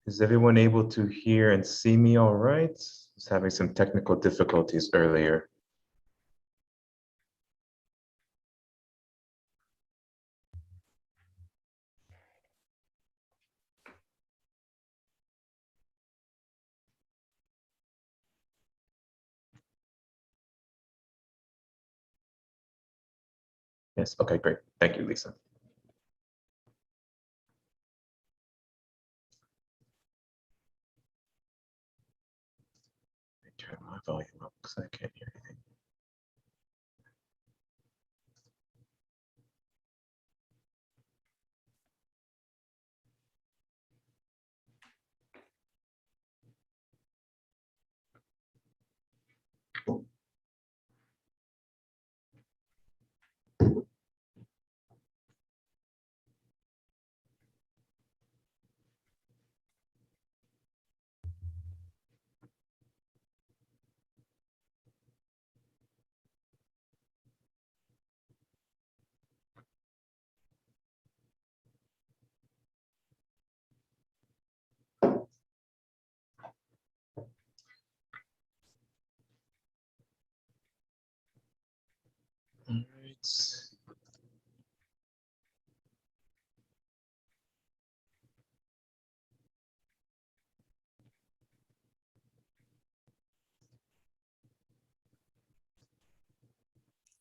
Is everyone able to hear and see me all right? I was having some technical difficulties earlier. Yes, okay, great. Thank you, Lisa. Let me turn my volume up because I can't hear anything. All right.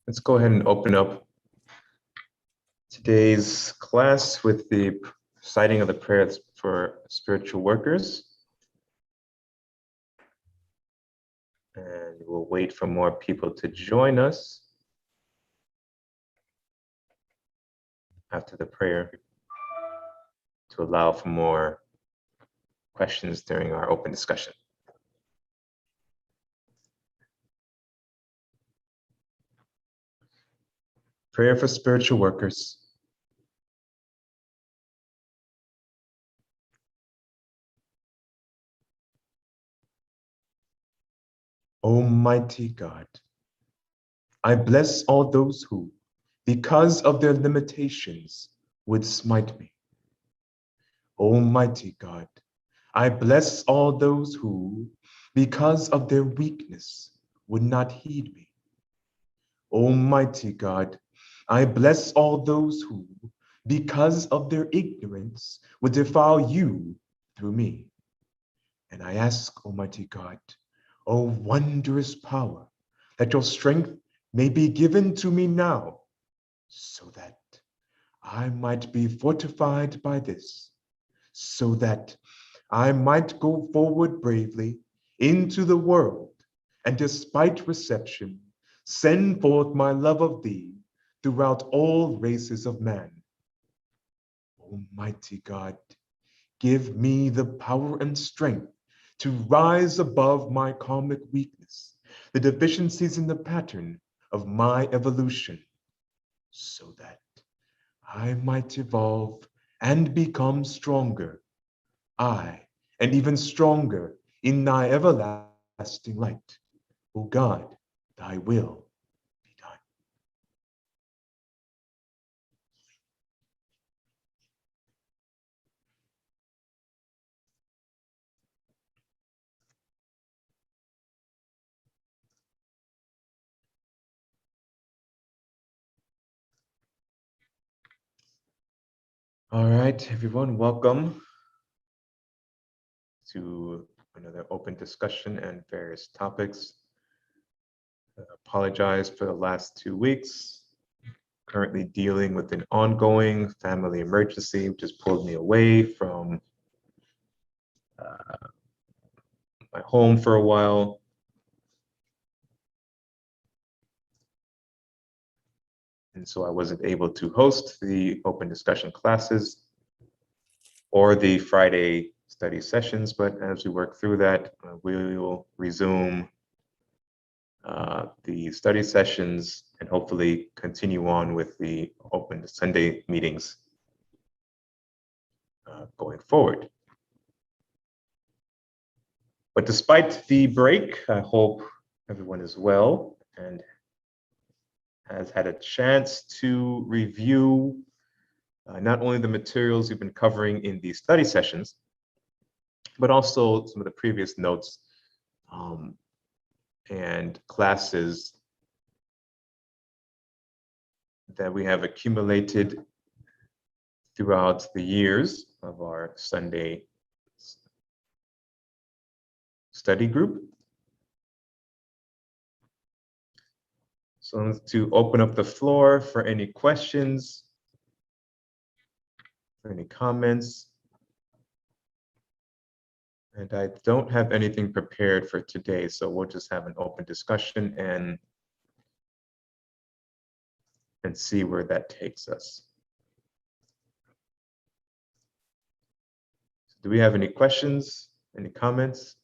Let's go ahead and open up today's class with the reciting of the prayers for spiritual workers. And we'll wait for more people to join us after the prayer to allow for more questions during our open discussion. Prayer for spiritual workers. Almighty God, I bless all those who, because of their limitations, would smite me. Almighty God, I bless all those who, because of their weakness, would not heed me. Almighty God, I bless all those who, because of their ignorance, would defile you through me. And I ask, Almighty God, O wondrous power, that your strength may be given to me now, so that I might be fortified by this, so that I might go forward bravely into the world, and despite reception, send forth my love of thee throughout all races of man. Almighty God, give me the power and strength to rise above my karmic weakness, the deficiencies in the pattern of my evolution, so that I might evolve and become stronger, I, and even stronger in thy everlasting light. O God, thy will be done. All right, everyone, welcome to another open discussion and various topics. I apologize for the last 2 weeks. Currently dealing with an ongoing family emergency, which has pulled me away from my home for a while. And so I wasn't able to host the open discussion classes or the Friday study sessions, but as we work through that, we will resume the study sessions and hopefully continue on with the open Sunday meetings going forward. But despite the break, I hope everyone is well and has had a chance to review not only the materials we've been covering in these study sessions, but also some of the previous notes and classes that we have accumulated throughout the years of our Sunday study group. So to open up the floor for any questions, for any comments. And I don't have anything prepared for today, so we'll just have an open discussion and see where that takes us. Do we have any questions, any comments?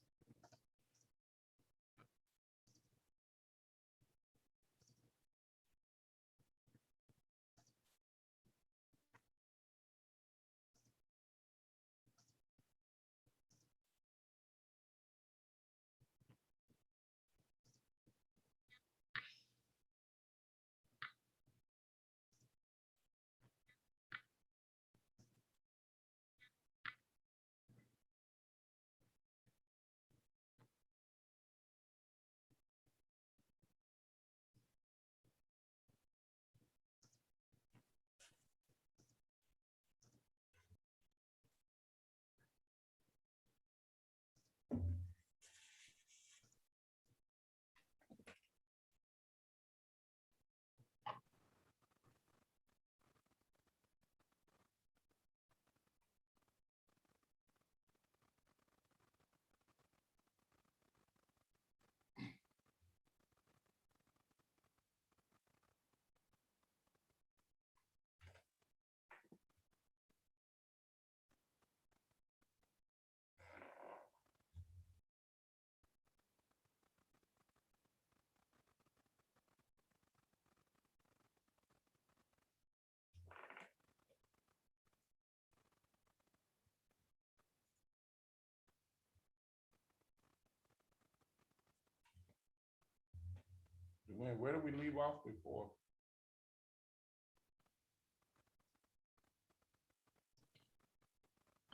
Where do we leave off before?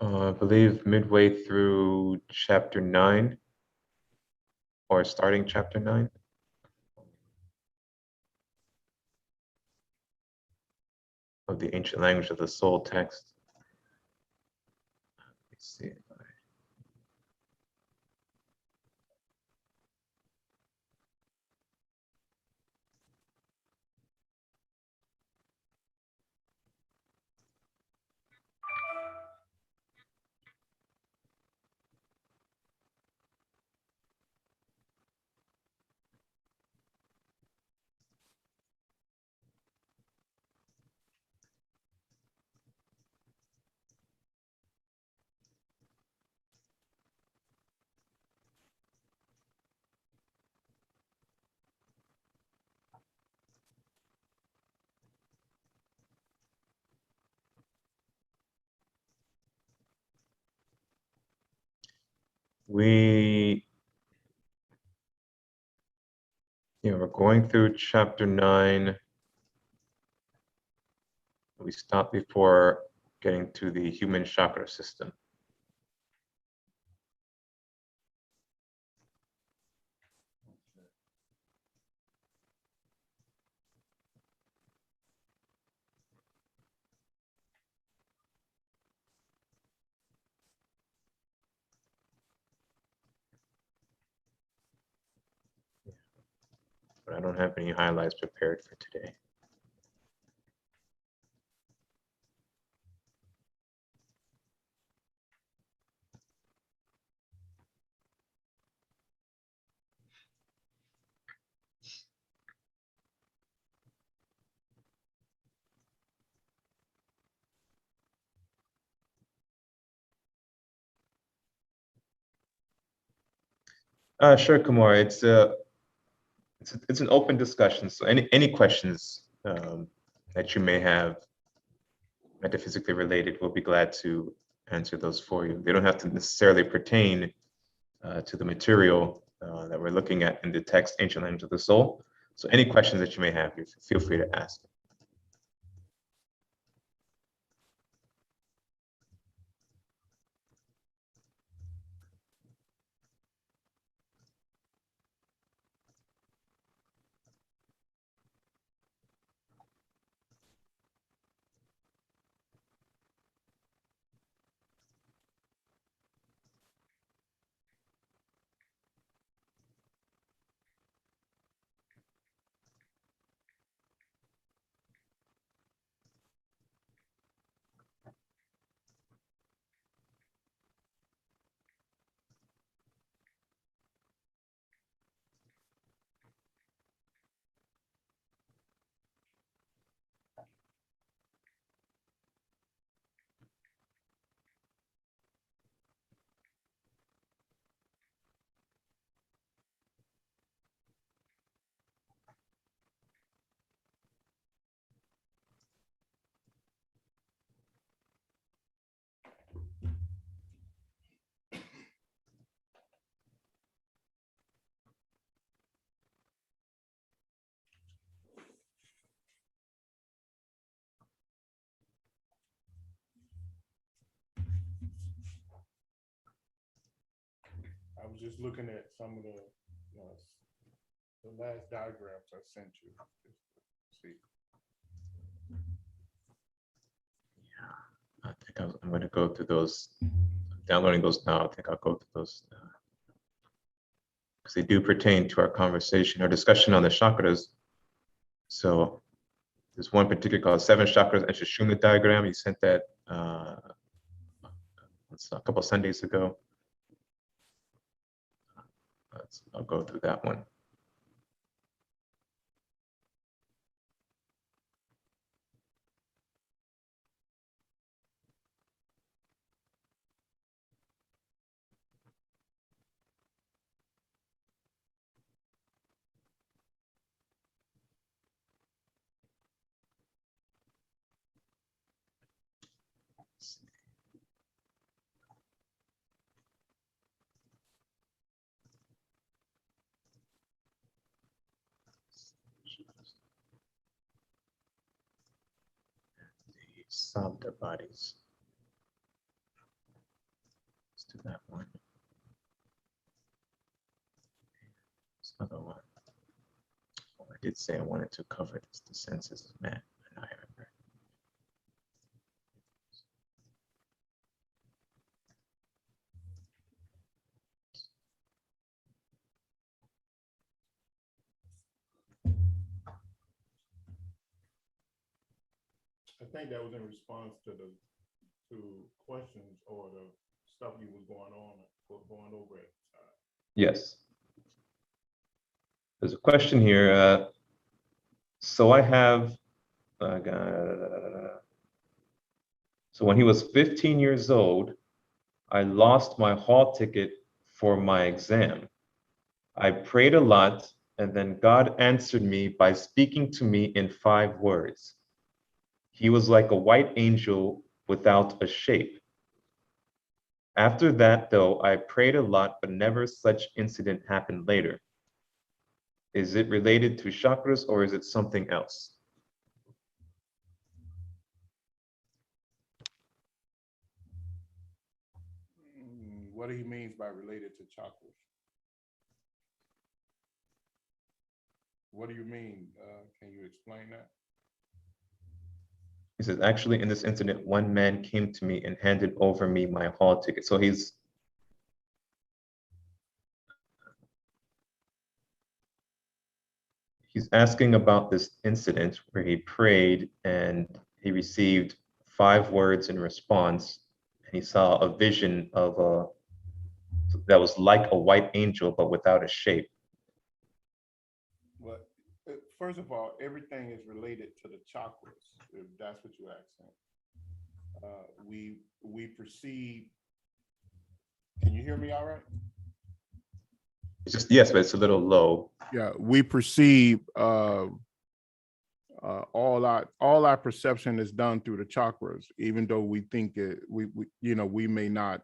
I believe midway through chapter 9, or starting chapter 9. Of the ancient language of the soul text. Let's see. We're going through chapter 9. We stopped before getting to the human chakra system. But I don't have any highlights prepared for today. Sure, Kumar. It's an open discussion. So any questions that you may have metaphysically related, we'll be glad to answer those for you. They don't have to necessarily pertain to the material that we're looking at in the text, Ancient Language of the Soul. So any questions that you may have, feel free to ask. I was just looking at some of the last diagrams I sent you. Just to see. I think I'm going to go through those. I'm downloading those now. I think I'll go through those because they do pertain to our conversation or discussion on the chakras. So there's one particular called 7 Chakras and Sushumna diagram. You sent that a couple of Sundays ago. I'll go through that one. Softer bodies. Let's do that one. This other one. Oh, I did say I wanted to cover this, the senses of man. And I remember. I think that was in response to questions or the stuff you was going over at the time. Yes. There's a question here. So I have. So when he was 15 years old, I lost my hall ticket for my exam. I prayed a lot, and then God answered me by speaking to me in 5 words. He was like a white angel without a shape. After that, though, I prayed a lot, but never such incident happened later. Is it related to chakras or is it something else? What he means by related to chakras? What do you mean? Can you explain that? He says, actually, in this incident, one man came to me and handed over me my hall ticket. So he's asking about this incident where he prayed and he received 5 words in response, and he saw a vision of that was like a white angel but without a shape. Well, first of all, everything is related to the chakras, if that's what you're asking. We perceive. Can you hear me all right? It's just, yes, but it's a little low. Yeah, we perceive all our perception is done through the chakras, even though we think it, we may not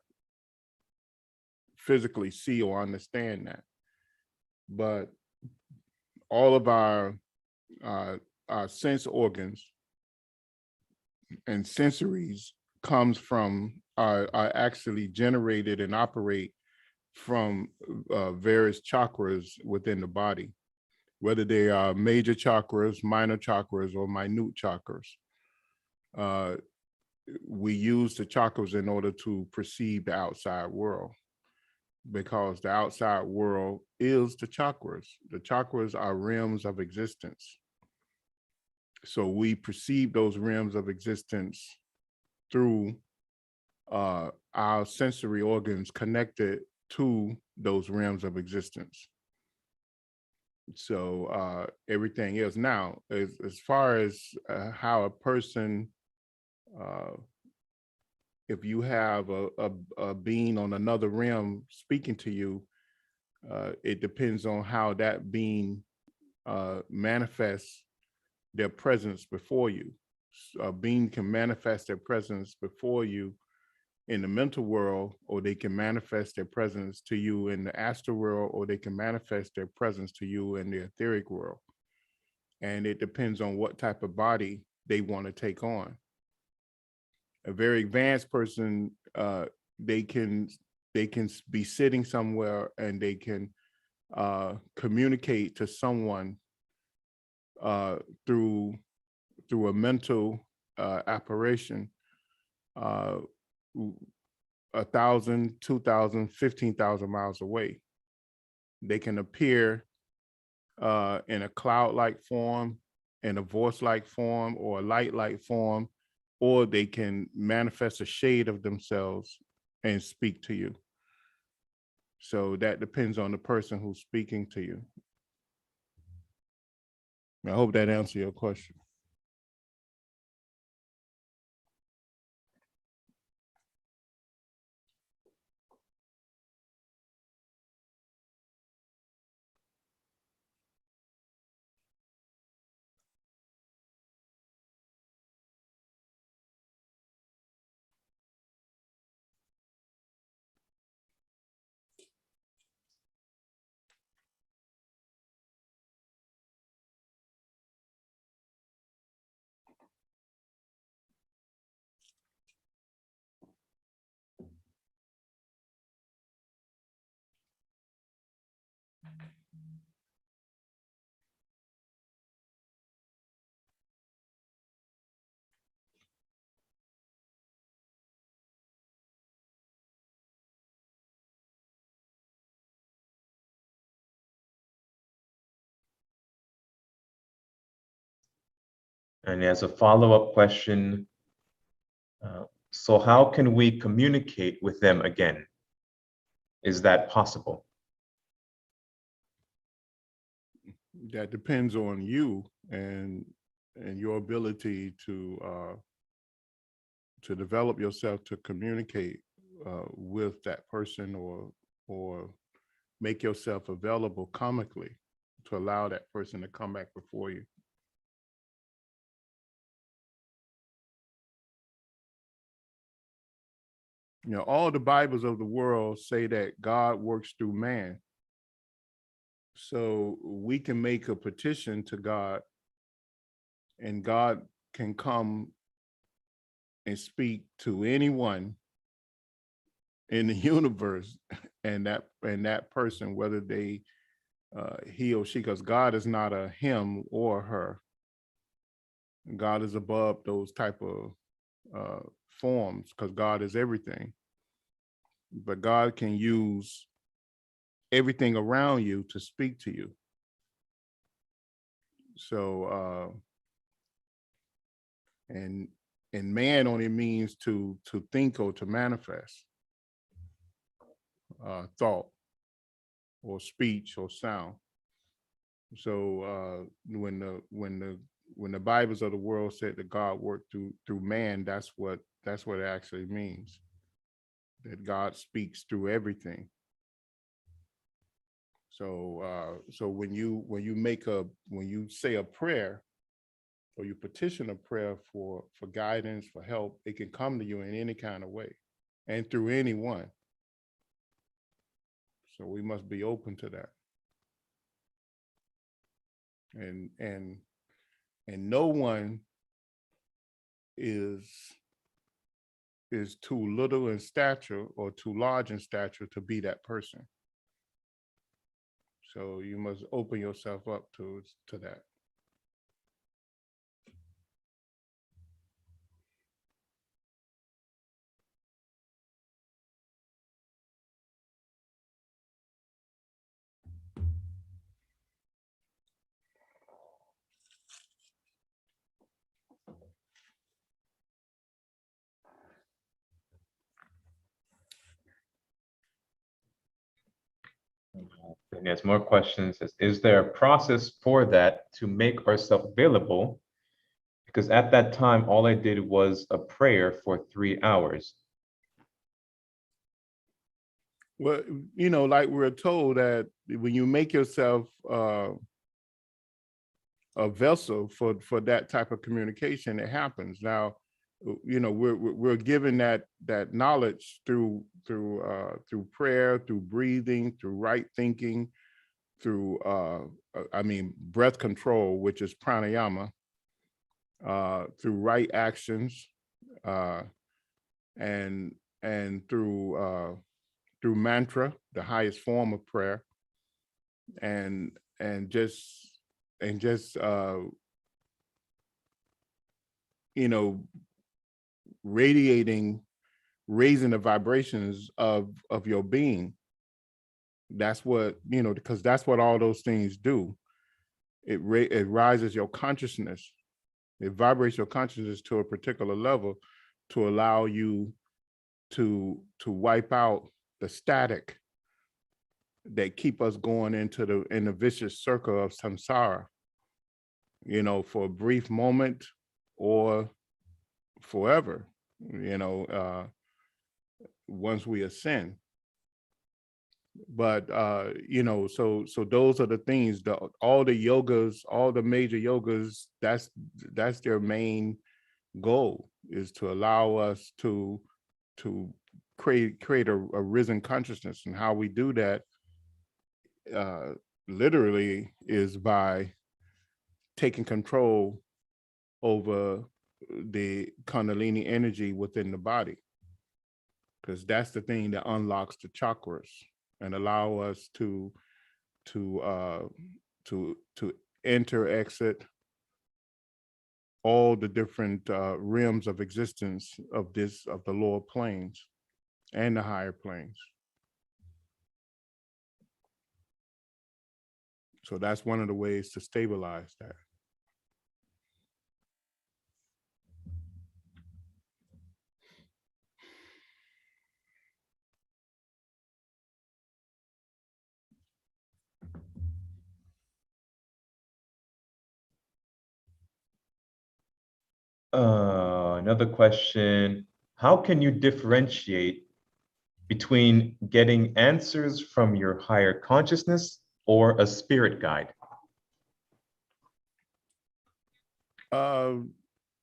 physically see or understand that. But all of our sense organs and sensories comes from are actually generated and operate from various chakras within the body, whether they are major chakras, minor chakras, or minute chakras. We use the chakras in order to perceive the outside world, because the outside world is the chakras. The chakras are realms of existence. So we perceive those realms of existence through our sensory organs connected to those realms of existence. So everything else now, as far as how a person, if you have a being on another realm speaking to you, it depends on how that being manifests their presence before you. A being can manifest their presence before you in the mental world, or they can manifest their presence to you in the astral world, or they can manifest their presence to you in the etheric world. And it depends on what type of body they want to take on. A very advanced person, they can be sitting somewhere and they can communicate to someone through a mental apparition, 1,000, 2,000, 15,000 miles away. They can appear in a cloud-like form, in a voice-like form, or a light-like form, or they can manifest a shade of themselves and speak to you. So that depends on the person who's speaking to you. I hope that answers your question. And as a follow-up question, so how can we communicate with them again? Is that possible? That depends on you and your ability to develop yourself to communicate with that person, or make yourself available comically to allow that person to come back before you. You know, all the Bibles of the world say that God works through man. So we can make a petition to God, and God can come and speak to anyone in the universe, and that person, whether they he or she, because God is not a him or her. God is above those type of forms, because God is everything. But God can use everything around you to speak to you. So and man only means to think or to manifest thought or speech or sound. So when the Bibles of the world said that God worked through man, that's what it actually means. That God speaks through everything. So when you say a prayer, or you petition a prayer for guidance, for help, it can come to you in any kind of way and through anyone. So we must be open to that. And no one is too little in stature or too large in stature to be that person. So you must open yourself up to that. And there's more questions. Is there a process for that to make ourselves available? Because at that time, all I did was a prayer for 3 hours. Well, like we're told that when you make yourself a vessel for that type of communication, it happens. Now, we're given that knowledge through prayer, through breathing, through right thinking, through breath control, which is pranayama, through right actions, and through mantra, the highest form of prayer, and just radiating, raising the vibrations of your being. That's what, because that's what all those things do. It rises your consciousness. It vibrates your consciousness to a particular level to allow you to wipe out the static that keep us going into the vicious circle of samsara, for a brief moment or forever, once we ascend. But so those are the things, all the yogas, all the major yogas, that's their main goal, is to allow us to create a risen consciousness. And how we do that literally is by taking control over the Kundalini energy within the body, because that's the thing that unlocks the chakras and allow us to enter, exit all the different realms of existence of the lower planes and the higher planes. So that's one of the ways to stabilize that. Another question, how can you differentiate between getting answers from your higher consciousness or a spirit guide?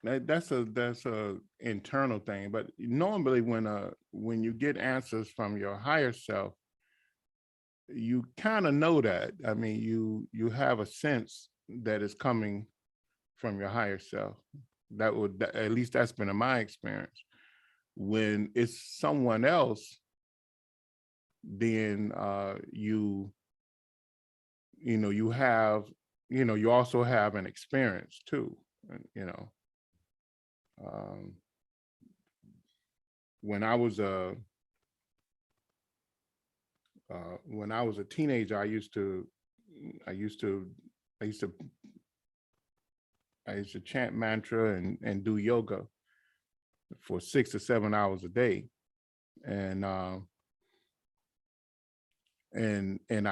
That's a internal thing, but normally when you get answers from your higher self, you kind of know that. I mean, you have a sense that it's coming from your higher self. At least that's been in my experience. When it's someone else, then you also have an experience too. When I was a teenager, I used to chant mantra and do yoga for 6 to 7 hours a day, and I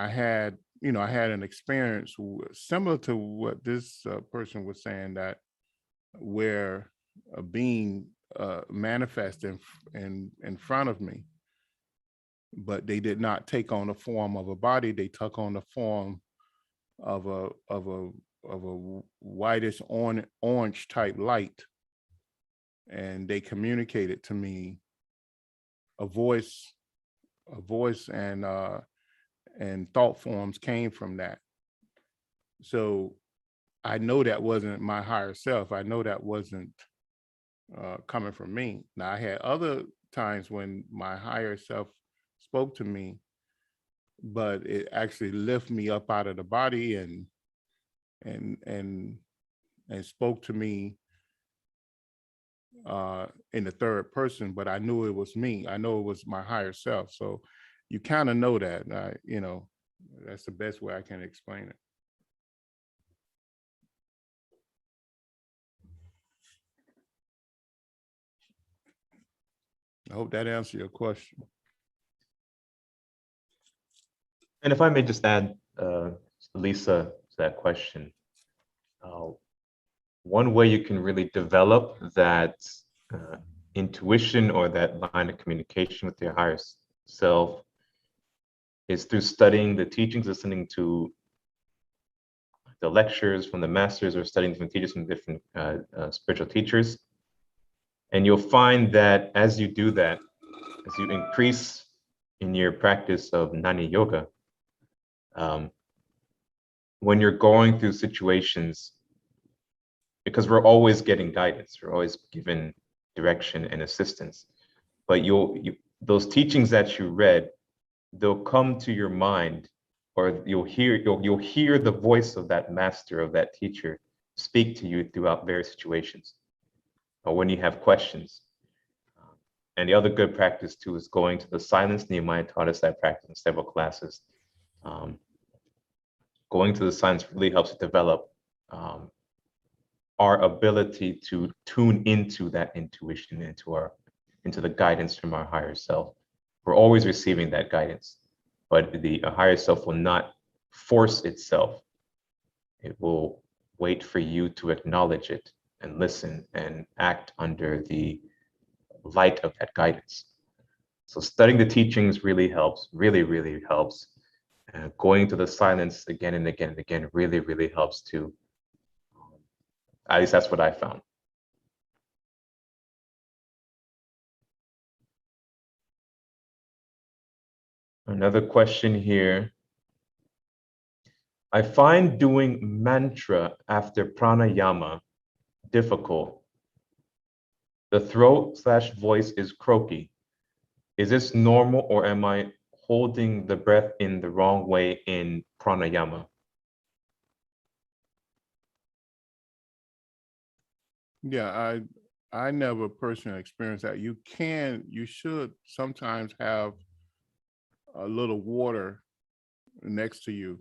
had an experience similar to what this person was saying, that where a being manifested in front of me, but they did not take on the form of a body. They took on the form of a whitish orange type light, and they communicated to me a voice, and and thought forms came from that. So I know that wasn't my higher self. I know that wasn't coming from me. Now I had other times when my higher self spoke to me, but it actually lifted me up out of the body and and and spoke to me in the third person, but I knew it was me. I know it was my higher self. So you kind of know that, you know, that's the best way I can explain it. I hope that answers your question. And if I may just add, Lisa, to that question, one way you can really develop that intuition or that line of communication with your higher self is through studying the teachings, listening to the lectures from the masters, or studying different teachers from different spiritual teachers. And you'll find that as you do that, as you increase in your practice of Jnana Yoga, when you're going through situations, because we're always getting guidance, we're always given direction and assistance, but those teachings that you read, they'll come to your mind, or you'll hear the voice of that master, of that teacher, speak to you throughout various situations, or when you have questions. And the other good practice too is going to the silence. Nehemiah taught us that practice in several classes. Going to the silence really helps develop our ability to tune into that intuition, into the guidance from our higher self. We're always receiving that guidance, but the higher self will not force itself. It will wait for you to acknowledge it and listen and act under the light of that guidance. So studying the teachings really helps, really helps. Going to the silence again and again and again really helps too. At least that's what I found. Another question here. I find doing mantra after pranayama difficult. The throat/voice is croaky. Is this normal, or am I holding the breath in the wrong way in pranayama? Yeah, I never personally experienced that. You should sometimes have a little water next to you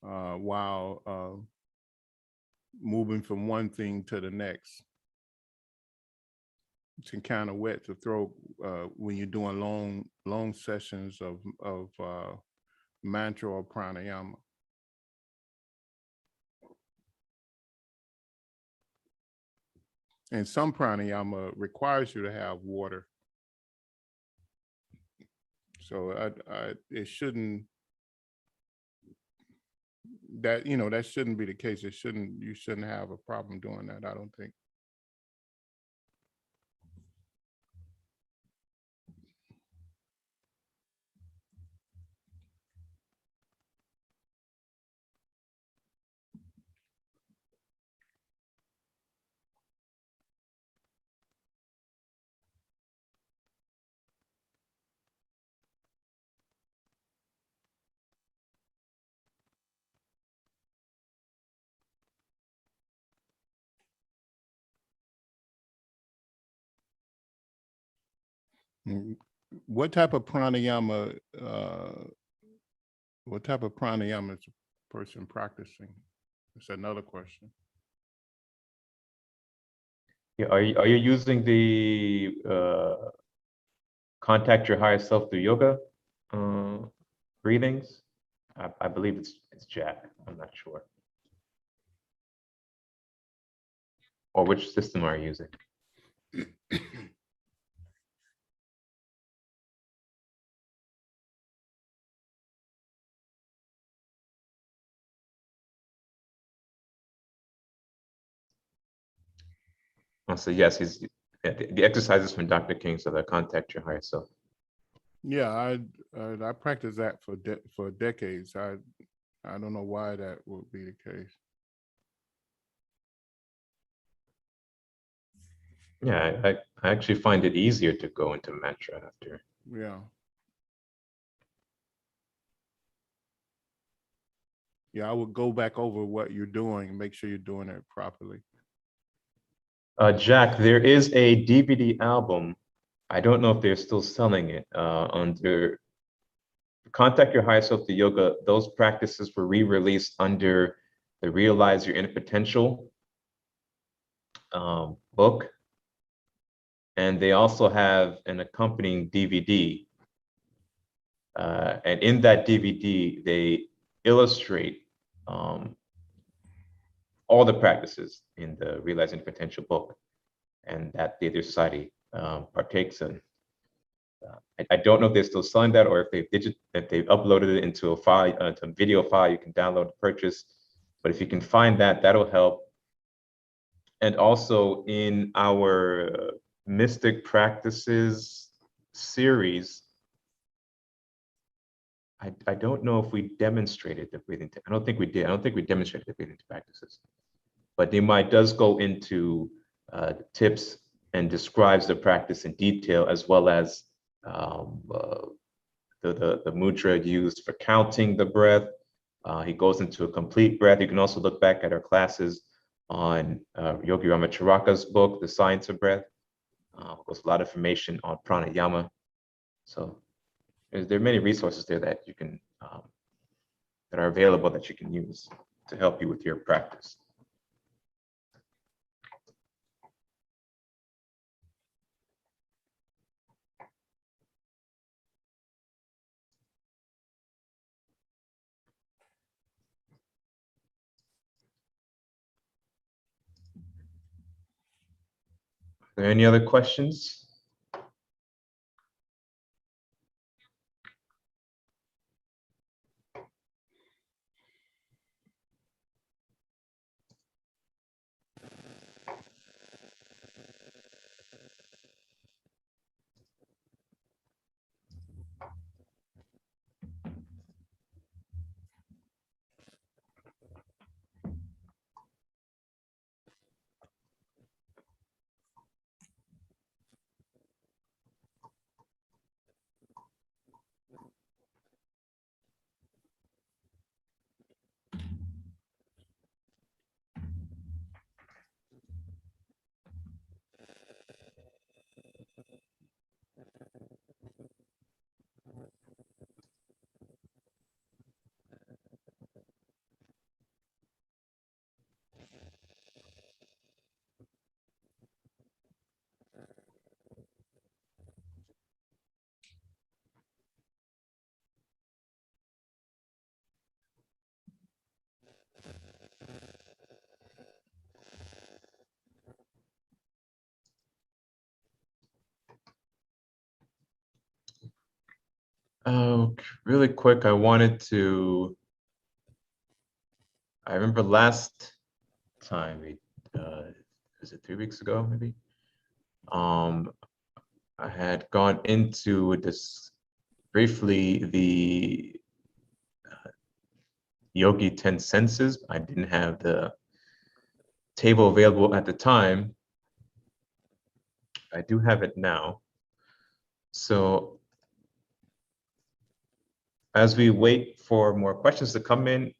while moving from one thing to the next. It can kind of wet the throat when you're doing long sessions of mantra or pranayama. And some pranayama requires you to have water. So it shouldn't, that shouldn't be the case. You shouldn't have a problem doing that, I don't think. What type of pranayama? What type of pranayama is a person practicing? That's another question. Yeah, are you using the contact your higher self through yoga breathings? I believe it's Jack. I'm not sure. Or which system are you using? So yes, the exercises from Dr. King, so that contact your higher self. Yeah, I practiced that for decades. I don't know why that would be the case. Yeah, I actually find it easier to go into mantra after. Yeah. Yeah, I would go back over what you're doing and make sure you're doing it properly. Jack, there is a DVD album. I don't know if they're still selling it under Contact Your Higher Self to Yoga. Those practices were re-released under the Realize Your Inner Potential book. And they also have an accompanying DVD. And in that DVD, they illustrate all the practices in the Realizing Potential book, and that the Theater Society partakes in. I don't know if they're still selling that or if they've uploaded it into a file, to a video file you can download and purchase. But if you can find that, that'll help. And also in our Mystic Practices series, I don't know if we demonstrated the breathing. I don't think we did. I don't think we demonstrated the breathing practices. But Nimai does go into tips and describes the practice in detail, as well as the mudra used for counting the breath. He goes into a complete breath. You can also look back at our classes on Yogi Ramacharaka's book, The Science of Breath. There's a lot of information on pranayama. So there are many resources there that you can that are available that you can use to help you with your practice. Are there any other questions? Really quick, I remember last time, was it 3 weeks ago, maybe? I had gone into this briefly, the Yogi 10 senses. I didn't have the table available at the time. I do have it now. So as we wait for more questions to come in,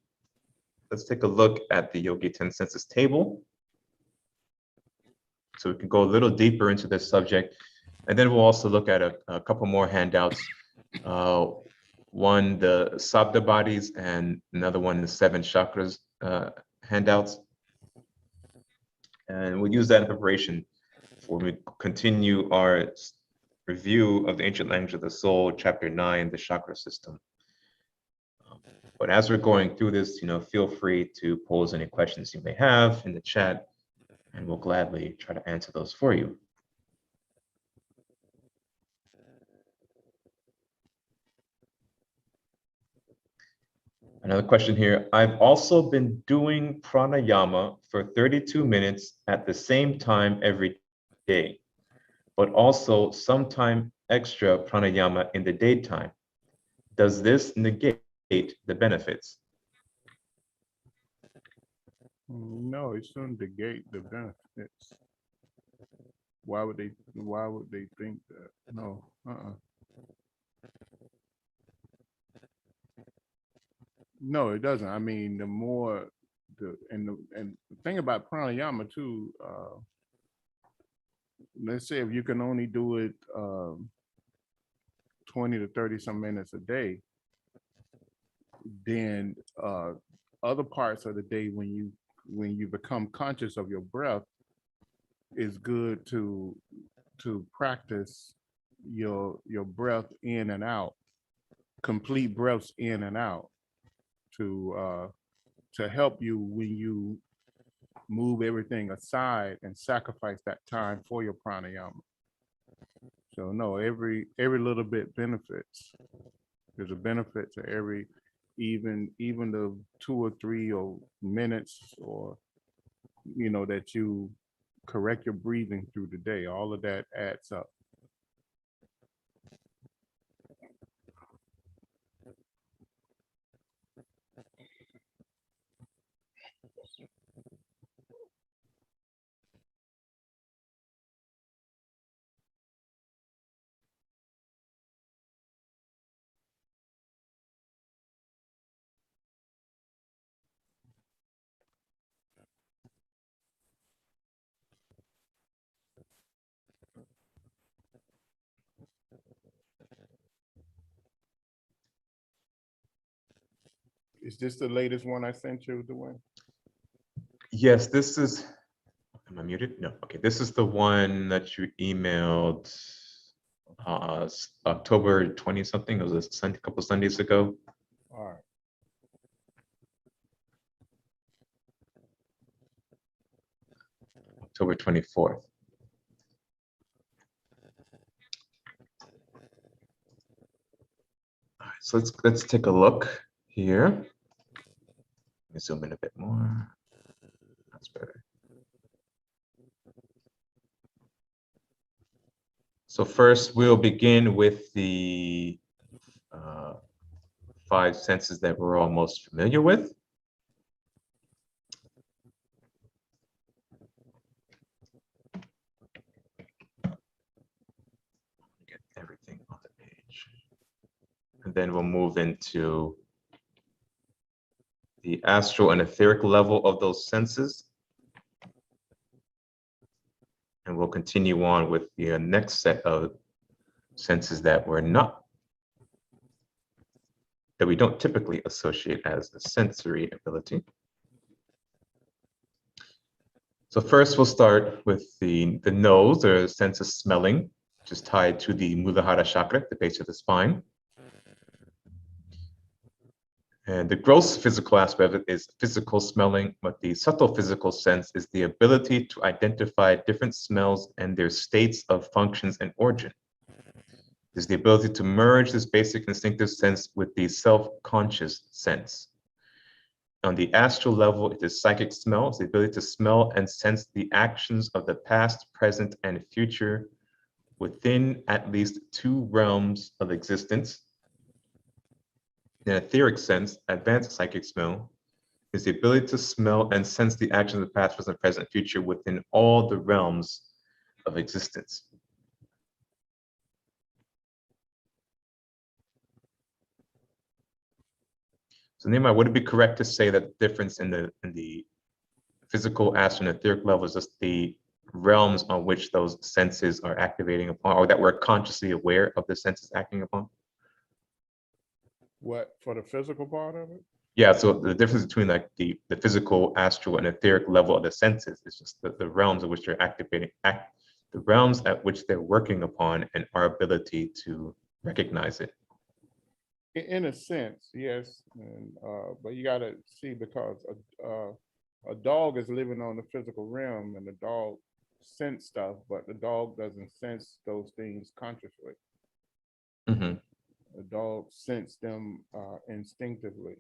let's take a look at the Yogi 10 senses table. So we can go a little deeper into this subject. And then we'll also look at a couple more handouts. One, the Sabda bodies, and another one, the 7 chakras handouts. And we'll use that in preparation for when we continue our review of the Ancient Language of the Soul, Chapter 9, the chakra system. But as we're going through this, feel free to pose any questions you may have in the chat, and we'll gladly try to answer those for you. Another question here. I've also been doing pranayama for 32 minutes at the same time every day, but also sometime extra pranayama in the daytime, does this negate the benefits? No, it shouldn't negate the benefits. Why would they think that? No. No, it doesn't. I mean, the more and the thing about pranayama too, let's say if you can only do it 20 to 30 some minutes a day, then other parts of the day when you become conscious of your breath, it's good to practice your breath in and out, complete breaths in and out, to help you when you move everything aside and sacrifice that time for your pranayama. So no, every little bit benefits. There's a benefit to every, even the 2 or 3 or minutes, or that you correct your breathing through the day. All of that adds up. Is this the latest one I sent you, Dwayne? Yes, this is, am I muted? No, okay, this is the one that you emailed October 20 something. It was a couple Sundays ago. All right. October 24th. All right, so let's take a look here. Let me zoom in a bit more. That's better. So first, we'll begin with the 5 senses that we're all most familiar with. Get everything on the page. And then we'll move into the astral and etheric level of those senses. And we'll continue on with the next set of senses that we don't typically associate as a sensory ability. So first we'll start with the nose, or sense of smelling, which is tied to the Muladhara chakra, the base of the spine. And the gross physical aspect of it is physical smelling, but the subtle physical sense is the ability to identify different smells and their states of functions and origin. Is the ability to merge this basic instinctive sense with the self-conscious sense. On the astral level, it is psychic smell, it's the ability to smell and sense the actions of the past, present, and future within at least 2 realms of existence. In an etheric sense, advanced psychic smell is the ability to smell and sense the actions of the past, present, present, future within all the realms of existence. So Nehemiah, would it be correct to say that the difference in the physical, astral, and etheric level is just the realms on which those senses are activating upon, or that we're consciously aware of the senses acting upon? What, for the physical part of it? Yeah, so the difference between like the physical, astral, and etheric level of the senses is just the realms at which they're activating, the realms at which they're working upon, and our ability to recognize it. In a sense, yes, and but you got to see, because a dog is living on the physical realm, and the dog sense stuff, but the dog doesn't sense those things consciously. Mm-hmm. The dog sense them instinctively,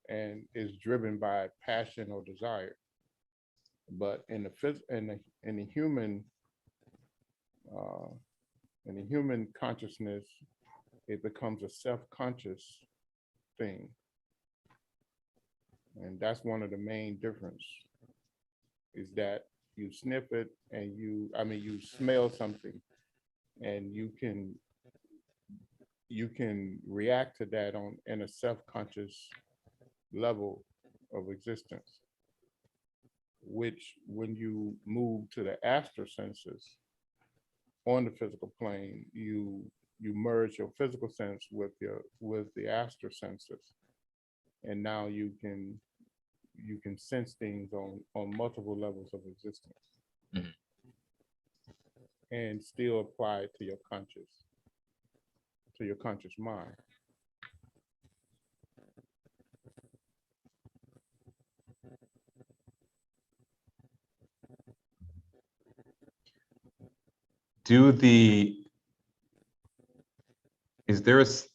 and is driven by passion or desire. But in the human In the human consciousness, it becomes a self-conscious thing. And that's one of the main difference, is that you sniff it and you smell something and you can react to that in a self-conscious level of existence, which when you move to the astral senses on the physical plane, you merge your physical sense with the astral senses, and now you can sense things on multiple levels of existence. Mhm. And still apply it to your conscious mind. Is there okay,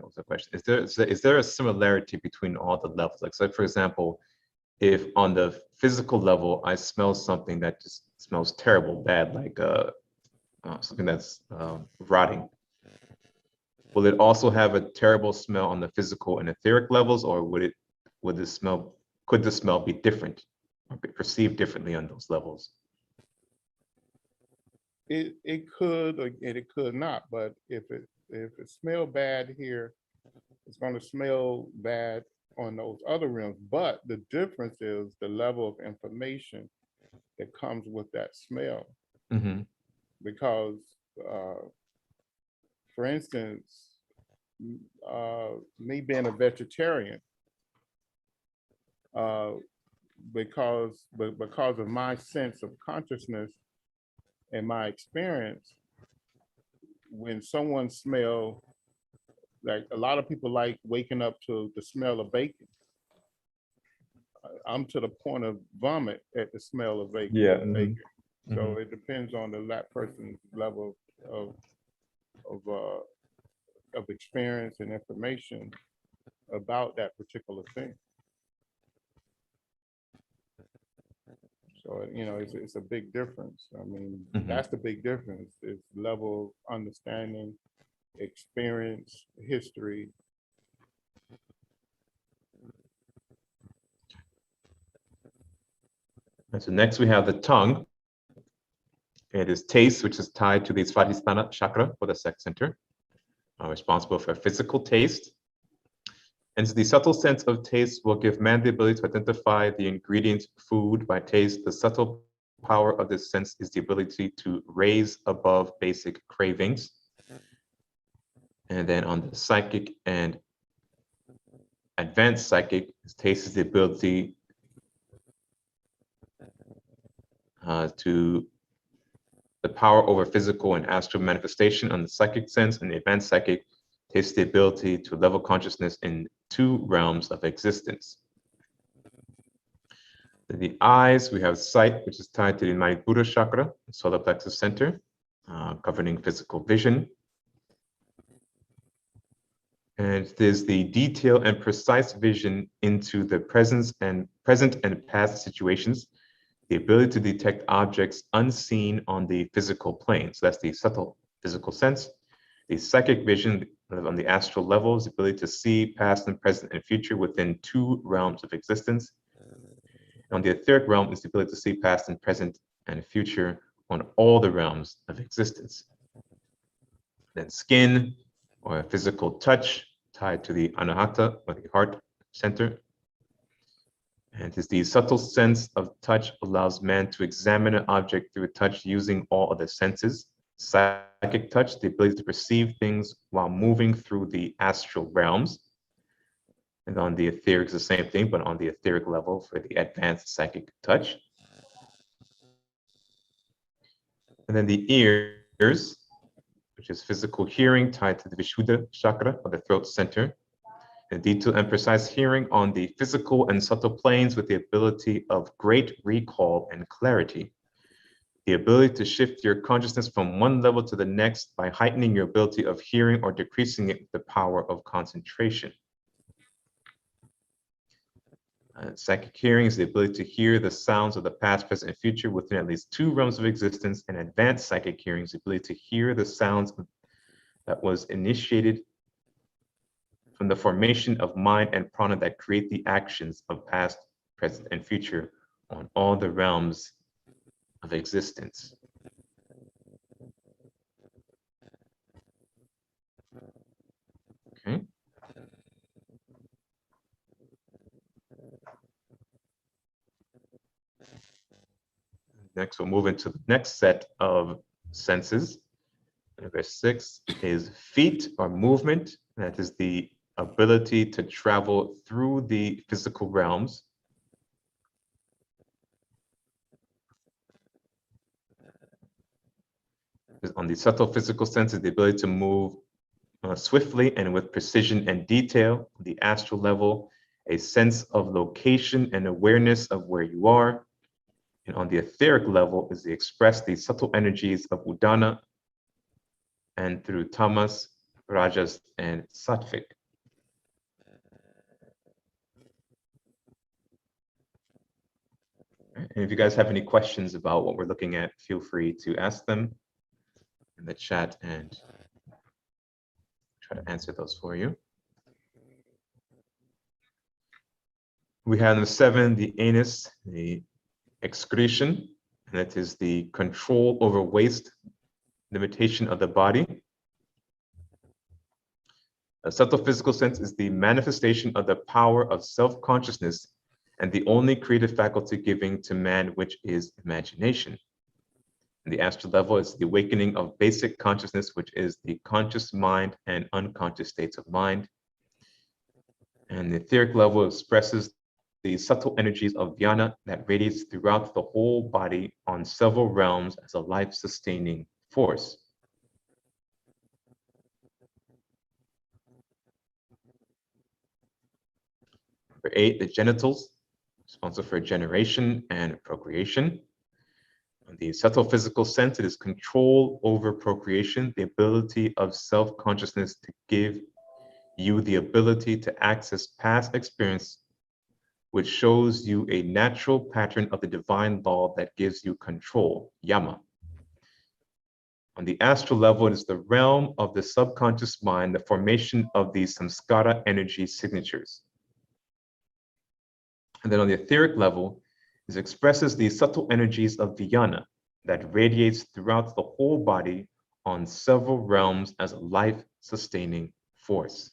what's the question? Is there a similarity between all the levels? Like, so for example, if on the physical level, I smell something that just smells terrible, bad, like something that's rotting, will it also have a terrible smell on the physical and etheric levels, or could the smell be different or be perceived differently on those levels? It could and it could not, but if it smells bad here, it's going to smell bad on those other realms. But the difference is the level of information that comes with that smell. Mm-hmm. Because, for instance, me being a vegetarian, uh, because of my sense of consciousness and my experience, when someone smell, like a lot of people like waking up to the smell of bacon. I'm to the point of vomit at the smell of bacon. Yeah. So it depends on that person's level of of, uh, of experience and information about that particular thing. So it's a big difference. I mean, that's the big difference, is level of understanding, experience, history. And so next we have the tongue. It is taste, which is tied to the Svadhisthana chakra, or the sex center, responsible for physical taste. And so the subtle sense of taste will give man the ability to identify the ingredient food by taste. The subtle power of this sense is the ability to raise above basic cravings. And then on the psychic and advanced psychic, taste is the ability to the power over physical and astral manifestation on the psychic sense, and the advanced psychic takes the ability to level consciousness in two realms of existence. The eyes, we have sight, which is tied to the Manipura chakra, solar plexus center, governing physical vision. And there's the detailed and precise vision into the present and past situations, the ability to detect objects unseen on the physical plane. So that's the subtle physical sense. The psychic vision on the astral level is the ability to see past and present and future within two realms of existence. On the etheric realm is the ability to see past and present and future on all the realms of existence. Then skin, or physical touch, tied to the anahata, or the heart center. And it's the subtle sense of touch allows man to examine an object through touch using all other senses. Psychic touch, the ability to perceive things while moving through the astral realms. And on the etheric, it's the same thing, but on the etheric level for the advanced psychic touch. And then the ears, which is physical hearing tied to the Vishuddha chakra, or the throat center. And detailed and precise hearing on the physical and subtle planes with the ability of great recall and clarity. The ability to shift your consciousness from one level to the next by heightening your ability of hearing or decreasing it with the power of concentration. Psychic hearing is the ability to hear the sounds of the past, present, and future within at least 2 realms of existence. And advanced psychic hearing is the ability to hear the sounds that was initiated from the formation of mind and prana that create the actions of past, present, and future on all the realms of existence. Okay. Next, we'll move into the next set of senses. Number 6 is feet or movement. That is the ability to travel through the physical realms. On the subtle physical senses, the ability to move swiftly and with precision and detail. The astral level, a sense of location and awareness of where you are. And on the etheric level is the express the subtle energies of Udana and through Tamas, Rajas, and Sattvic. And if you guys have any questions about what we're looking at, feel free to ask them in the chat and try to answer those for you. We have number 7, the anus, the excretion, and that is the control over waste, limitation of the body. A subtle physical sense is the manifestation of the power of self-consciousness and the only creative faculty giving to man, which is imagination. And the astral level is the awakening of basic consciousness, which is the conscious mind and unconscious states of mind. And the etheric level expresses the subtle energies of Vyana that radiates throughout the whole body on several realms as a life-sustaining force. Number 8, the genitals, responsible for generation and procreation. On the subtle physical sense, it is control over procreation, the ability of self-consciousness to give you the ability to access past experience, which shows you a natural pattern of the divine law that gives you control, yama. On the astral level, it is the realm of the subconscious mind, the formation of the samskara energy signatures. And then on the etheric level, it expresses the subtle energies of Vyana that radiates throughout the whole body on several realms as a life-sustaining force.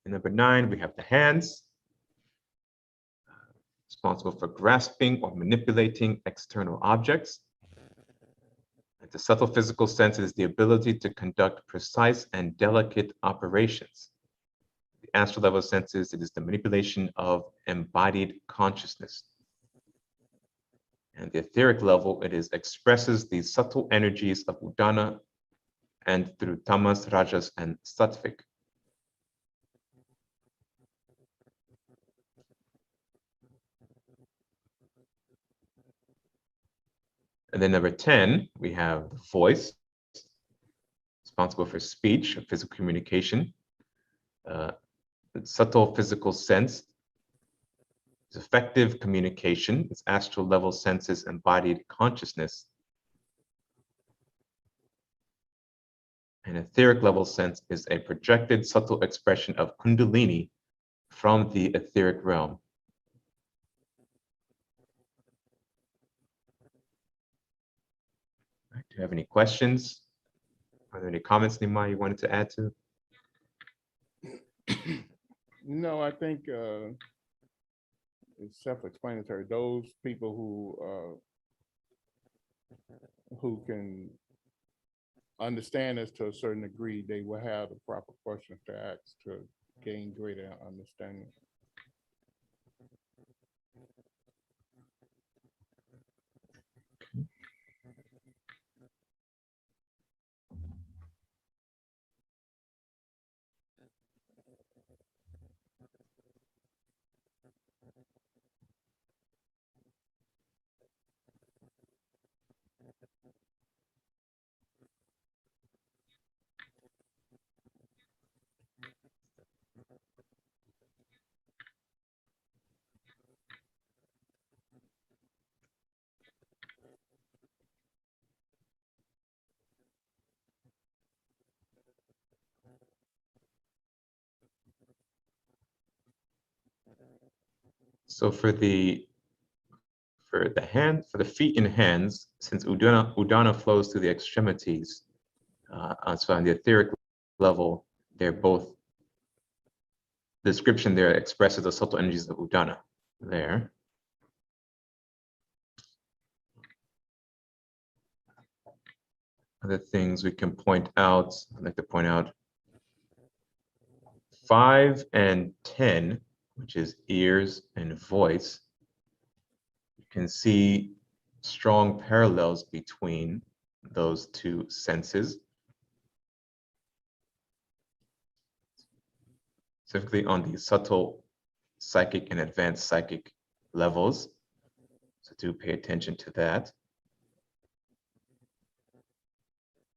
And number 9, we have the hands, responsible for grasping or manipulating external objects. And the subtle physical sense is the ability to conduct precise and delicate operations. The astral level senses, it is the manipulation of embodied consciousness. And the etheric level, it is expresses the subtle energies of Udana and through Tamas, Rajas, and Sattvic. And then number 10, we have the voice, responsible for speech, or physical communication. Subtle physical sense is effective communication. Its astral level senses embodied consciousness. And etheric level sense is a projected subtle expression of Kundalini from the etheric realm. Right, do you have any questions? Are there any comments, Nima, you wanted to add to? No, I think it's self-explanatory. Those people who can understand this to a certain degree, they will have the proper questions to ask to gain greater understanding. So for the feet and hands, since udana flows through the extremities, so on the etheric level, they're both, the description there expresses the subtle energies of udana there. Other things we can point out, I'd like to point out 5 and 10, which is ears and voice. You can see strong parallels between those two senses, specifically on the subtle psychic and advanced psychic levels. So do pay attention to that.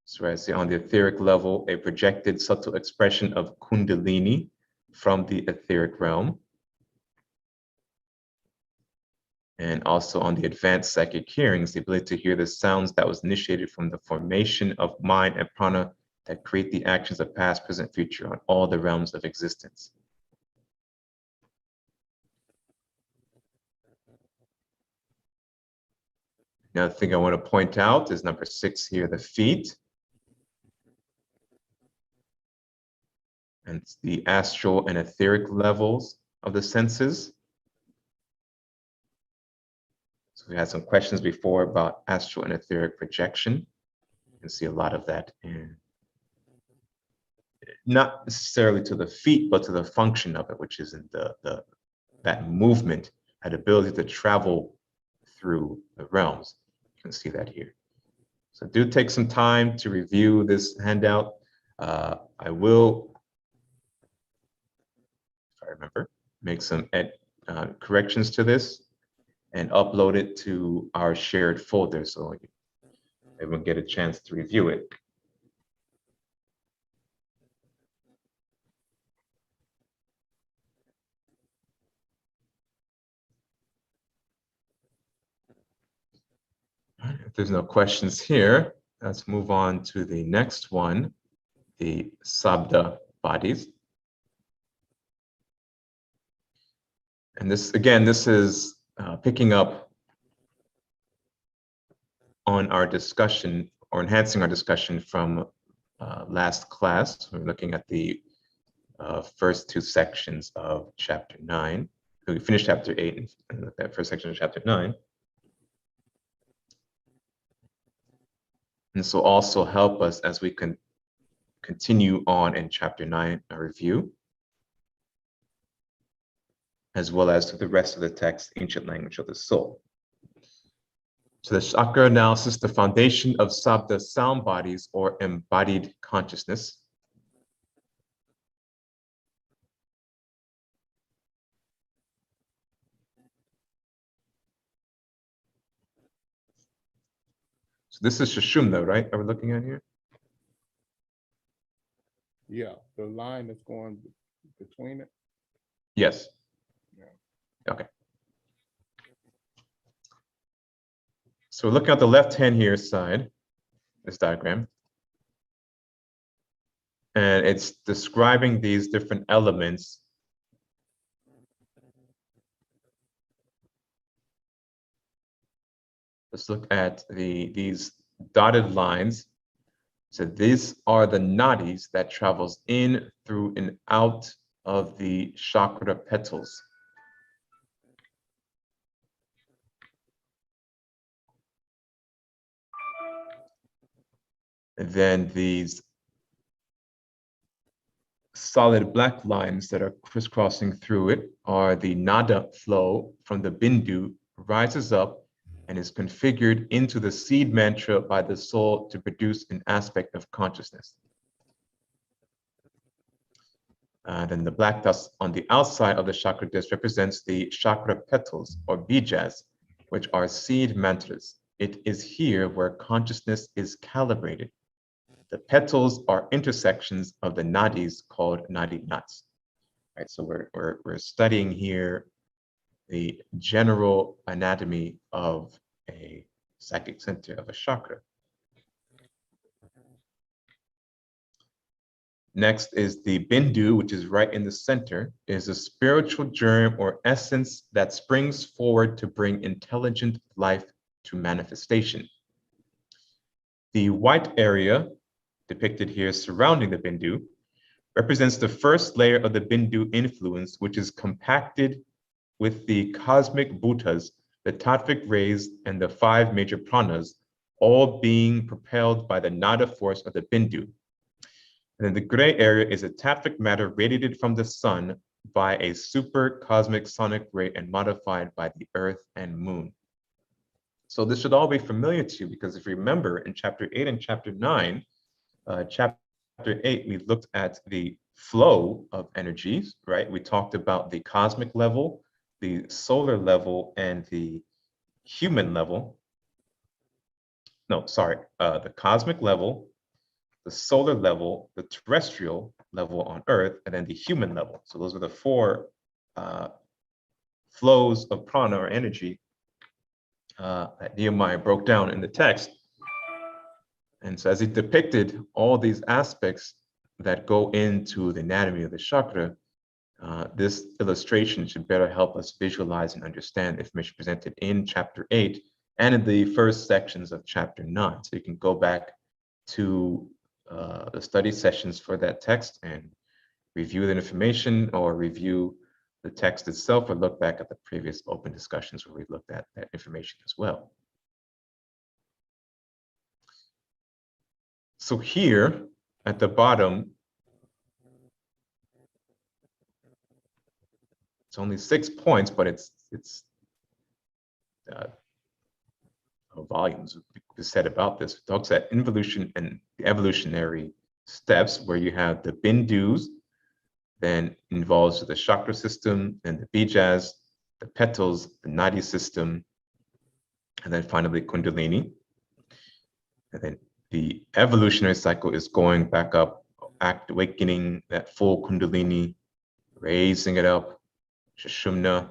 So I see on the etheric level, a projected subtle expression of Kundalini from the etheric realm. And also on the advanced psychic hearings, the ability to hear the sounds that was initiated from the formation of mind and prana that create the actions of past, present, future on all the realms of existence. Another thing I want to point out is number 6 here, the feet. And it's the astral and etheric levels of the senses. So we had some questions before about astral and etheric projection. You can see a lot of that in, not necessarily to the feet, but to the function of it, which is in that movement, that ability to travel through the realms. You can see that here. So do take some time to review this handout. I will, if I remember, make some corrections to this and upload it to our shared folder so everyone get a chance to review it. If there's no questions here, let's move on to the next one, the Sabda bodies. And this, again, this is picking up on our discussion or enhancing our discussion from last class. We're looking at the first 2 sections of chapter 9. We finished chapter 8 and that first section of chapter 9. And so also help us as we can continue on in chapter 9, a review, as well as to the rest of the text, ancient language of the soul. So the chakra analysis, the foundation of Sabda sound bodies or embodied consciousness. So this is Sushumna, right? Are we looking at here? Yeah, the line that's going between it. Yes. Yeah. Okay. So we're looking at the left-hand here side, this diagram. And it's describing these different elements. Let's look at these dotted lines. So these are the nadis that travels in, through, and out of the chakra petals. And then these solid black lines that are crisscrossing through it are the nada flow from the bindu, rises up and is configured into the seed mantra by the soul to produce an aspect of consciousness. Then the black dust on the outside of the chakra disc represents the chakra petals or bijas, which are seed mantras. It is here where consciousness is calibrated. The petals are intersections of the nadis called nadi knots. Right, so we're studying here the general anatomy of a psychic center of a chakra. Next is the Bindu, which is right in the center, is a spiritual germ or essence that springs forward to bring intelligent life to manifestation. The white area depicted here surrounding the Bindu represents the first layer of the Bindu influence, which is compacted with the cosmic bhutas, the tattvic rays, and the 5 major pranas, all being propelled by the nada force of the Bindu. And then the gray area is a tattvic matter radiated from the sun by a super cosmic sonic ray and modified by the earth and moon. So this should all be familiar to you, because if you remember in chapter 8 and chapter 9, chapter 8, we looked at the flow of energies, right? We talked about the cosmic level, the solar level, and the human level. No, sorry, the cosmic level, the solar level, the terrestrial level on Earth, and then the human level. So those are the 4 flows of prana or energy that Nehemiah broke down in the text. And so as he depicted all these aspects that go into the anatomy of the chakra, this illustration should better help us visualize and understand the information presented in chapter 8 and in the first sections of chapter 9. So you can go back to the study sessions for that text and review the information, or review the text itself, or look back at the previous open discussions where we looked at that information as well. So here at the bottom, it's only 6 points, but it's volumes said about this. It talks about involution and the evolutionary steps, where you have the bindus, then involves the chakra system, and the bijas, the petals, the nadi system, and then finally kundalini. And then the evolutionary cycle is going back up, awakening that full kundalini, raising it up, sushumna,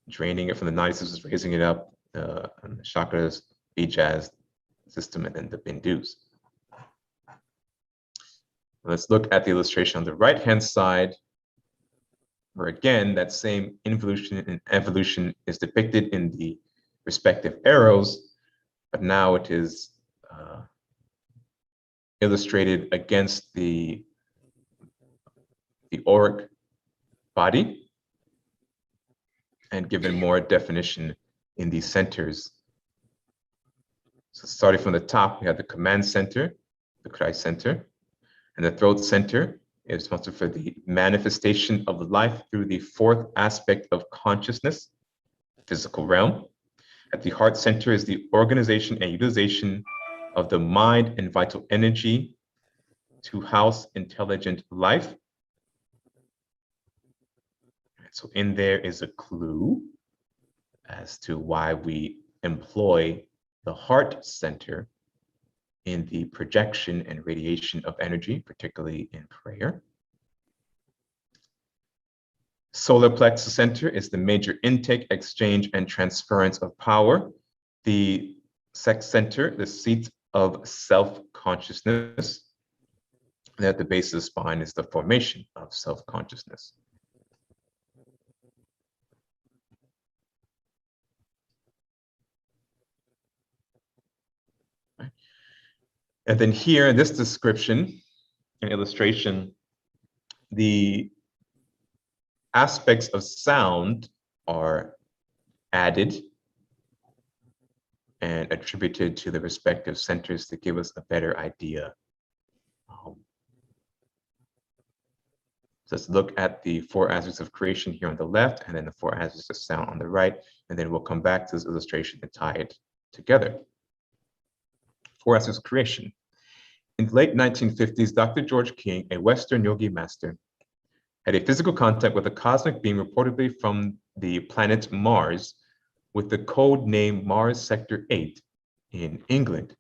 draining it from the nadi systems, raising it up, and the chakras, bijas system, and then the bindus. Let's look at the illustration on the right-hand side, where again, that same involution and evolution is depicted in the respective arrows, but now it is illustrated against the auric body and given more definition in these centers. So starting from the top, we have the command center, the Christ center, and the throat center is responsible for the manifestation of life through the 4th aspect of consciousness, physical realm. At the heart center is the organization and utilization of the mind and vital energy to house intelligent life. So in there is a clue as to why we employ the heart center in the projection and radiation of energy, particularly in prayer. Solar plexus center is the major intake, exchange, and transference of power. The sex center, the seat of self-consciousness. And at the base of the spine is the formation of self-consciousness. And then here in this description and illustration, the aspects of sound are added and attributed to the respective centers to give us a better idea. So let's look at the 4 aspects of creation here on the left, and then the 4 aspects of sound on the right, and then we'll come back to this illustration and tie it together. 4 aspects of creation. In the late 1950s, Dr. George King, a Western yogi master, had a physical contact with a cosmic being reportedly from the planet Mars, with the code name Mars Sector 8 in England.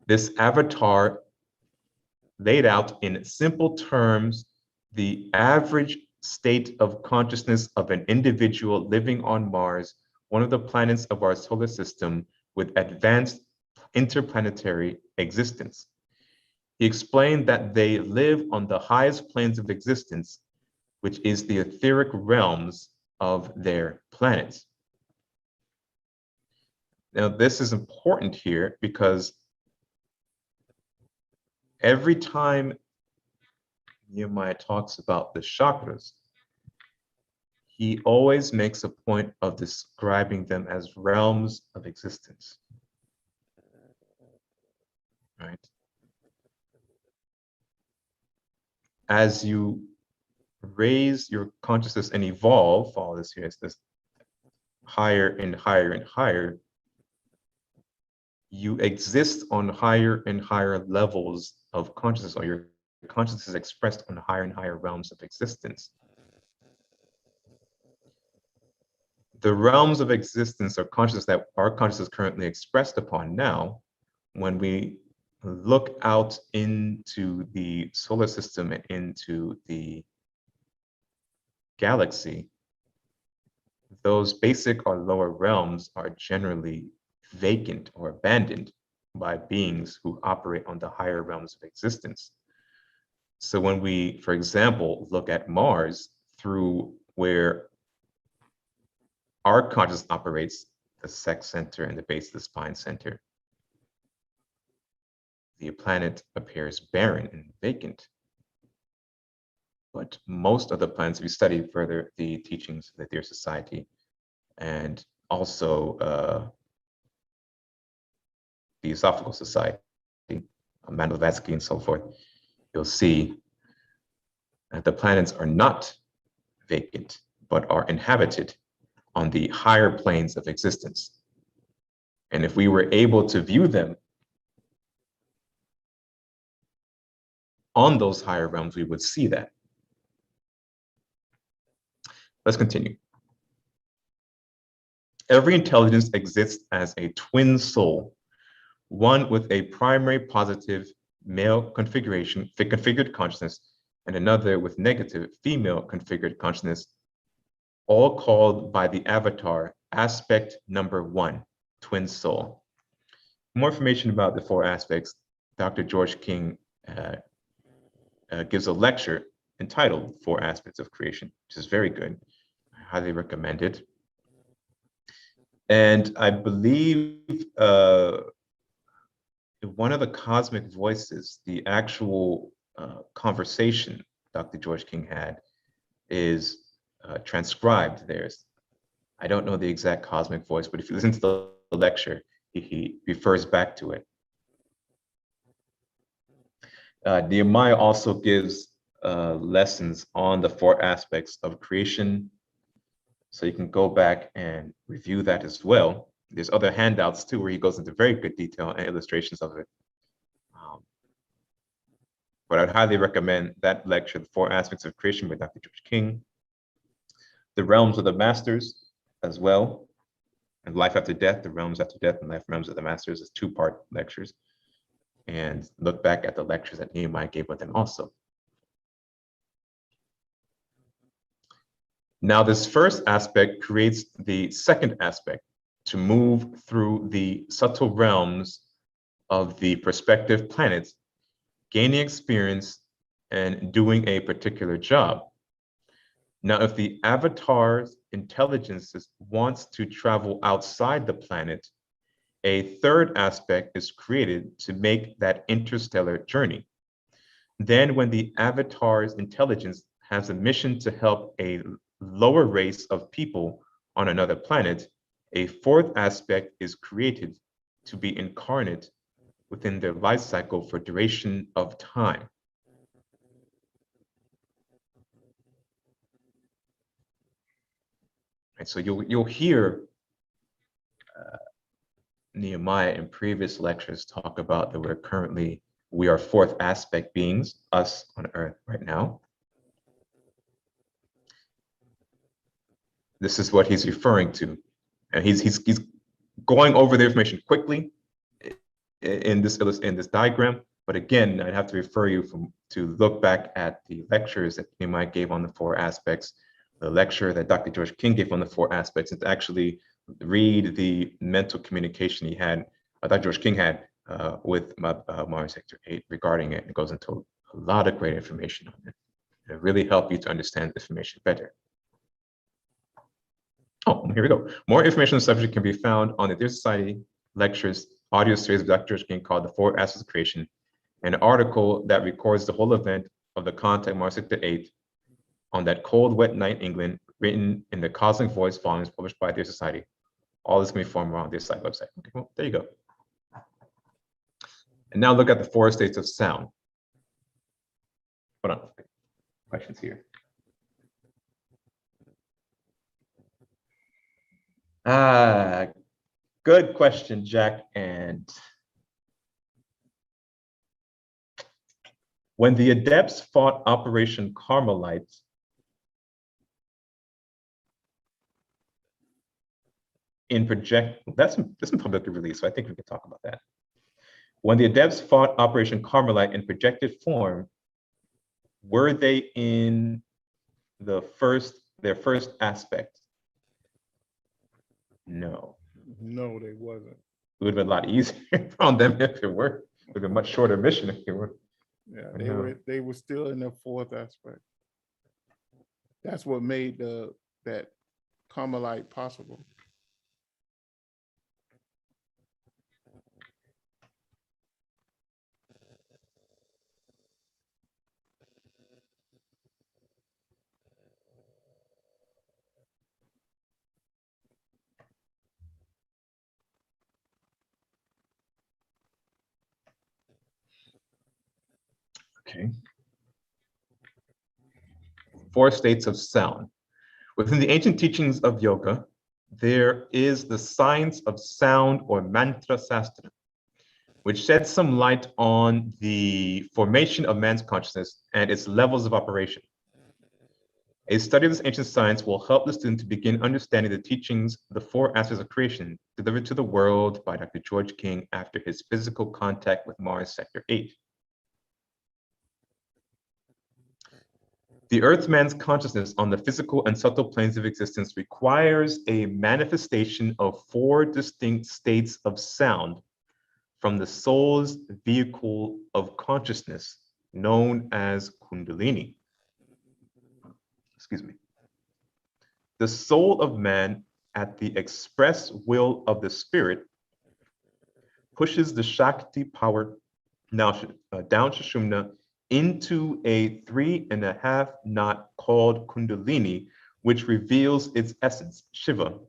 This avatar laid out in simple terms the average state of consciousness of an individual living on Mars, one of the planets of our solar system with advanced interplanetary existence. He explained that they live on the highest planes of existence, which is the etheric realms of their planets. Now, this is important here because every time Nehemiah talks about the chakras, he always makes a point of describing them as realms of existence, right? As you raise your consciousness and evolve, follow this here, it's this higher and higher and higher, you exist on higher and higher levels of consciousness, or your consciousness is expressed on higher and higher realms of existence. The realms of existence or consciousness that our consciousness is currently expressed upon now, when we look out into the solar system and into the galaxy, those basic or lower realms are generally vacant or abandoned by beings who operate on the higher realms of existence. So when we, for example, look at Mars through where our consciousness operates, the sex center and the base of the spine center, the planet appears barren and vacant. But most of the planets, if you study further the teachings of the Dear Society and also the Philosophical Society, Manuel Vatsky and so forth, you'll see that the planets are not vacant, but are inhabited on the higher planes of existence. And if we were able to view them on those higher realms, we would see that. Let's continue. Every intelligence exists as a twin soul, one with a primary positive male configured consciousness, and another with negative female configured consciousness, all called by the avatar aspect number 1, twin soul. More information about the 4 aspects, Dr. George King gives a lecture entitled 4 Aspects of Creation, which is very good. I highly recommend it. And I believe one of the cosmic voices, the actual conversation Dr. George King had is transcribed there. I don't know the exact cosmic voice, but if you listen to the lecture, he refers back to it. Nehemiah also gives lessons on the 4 aspects of creation. So you can go back and review that as well. There's other handouts too, where he goes into very good detail and illustrations of it. But I'd highly recommend that lecture, The 4 Aspects of Creation by Dr. George King. The Realms of the Masters as well. And Life After Death, The Realms After Death and Life Realms of the Masters is 2-part lectures. And look back at the lectures that Nehemiah gave with them also. Now, this first aspect creates the second aspect to move through the subtle realms of the prospective planets, gaining experience and doing a particular job. Now, if the avatar's intelligence wants to travel outside the planet, a third aspect is created to make that interstellar journey. Then when the avatar's intelligence has a mission to help a lower race of people on another planet, a 4th aspect is created to be incarnate within their life cycle for duration of time. Right, so you'll hear Nehemiah in previous lectures talk about that we are 4th aspect beings, us on Earth right now. This is what he's referring to. And he's going over the information quickly in this diagram. But again, I'd have to refer you to look back at the lectures that Nehemiah gave on the 4 aspects, the lecture that Dr. George King gave on the 4 aspects, and to actually read the mental communication Dr. George King had with Mars Sector 8 regarding it. It goes into a lot of great information on it. It really helps you to understand the information better. Oh, here we go. More information on the subject can be found on the Dear Society lectures, audio series of Dr. King called The Four Aspects of Creation, an article that records the whole event of the contact Mars Sector 8 on that cold, wet night in England, written in the Cosmic Voice volumes published by Dear Society. All this can be found around Dear Society website. Okay, well, there you go. And now look at the four states of sound. Hold on, questions here. Good question, Jack. And when the adepts fought Operation Carmelite, that's been publicly released, so I think we can talk about that. When the adepts fought Operation Carmelite in projected form, were they in their first aspect? No. No, they wasn't. It would have been a lot easier on them if it were. It would have been a much shorter mission if it were. Yeah, they were still in their fourth aspect. That's what made that Carmelite possible. Okay. Four states of sound. Within the ancient teachings of yoga, there is the science of sound, or mantra sastra, which sheds some light on the formation of man's consciousness and its levels of operation. A study of this ancient science will help the student to begin understanding the teachings, the four aspects of creation, delivered to the world by Dr. George King after his physical contact with Mars Sector 8. The Earthman's consciousness on the physical and subtle planes of existence requires a manifestation of four distinct states of sound from the soul's vehicle of consciousness, known as Kundalini. Excuse me. The soul of man, at the express will of the spirit, pushes the Shakti power down Sushumna into a 3.5 knot called Kundalini, which reveals its essence, Shiva,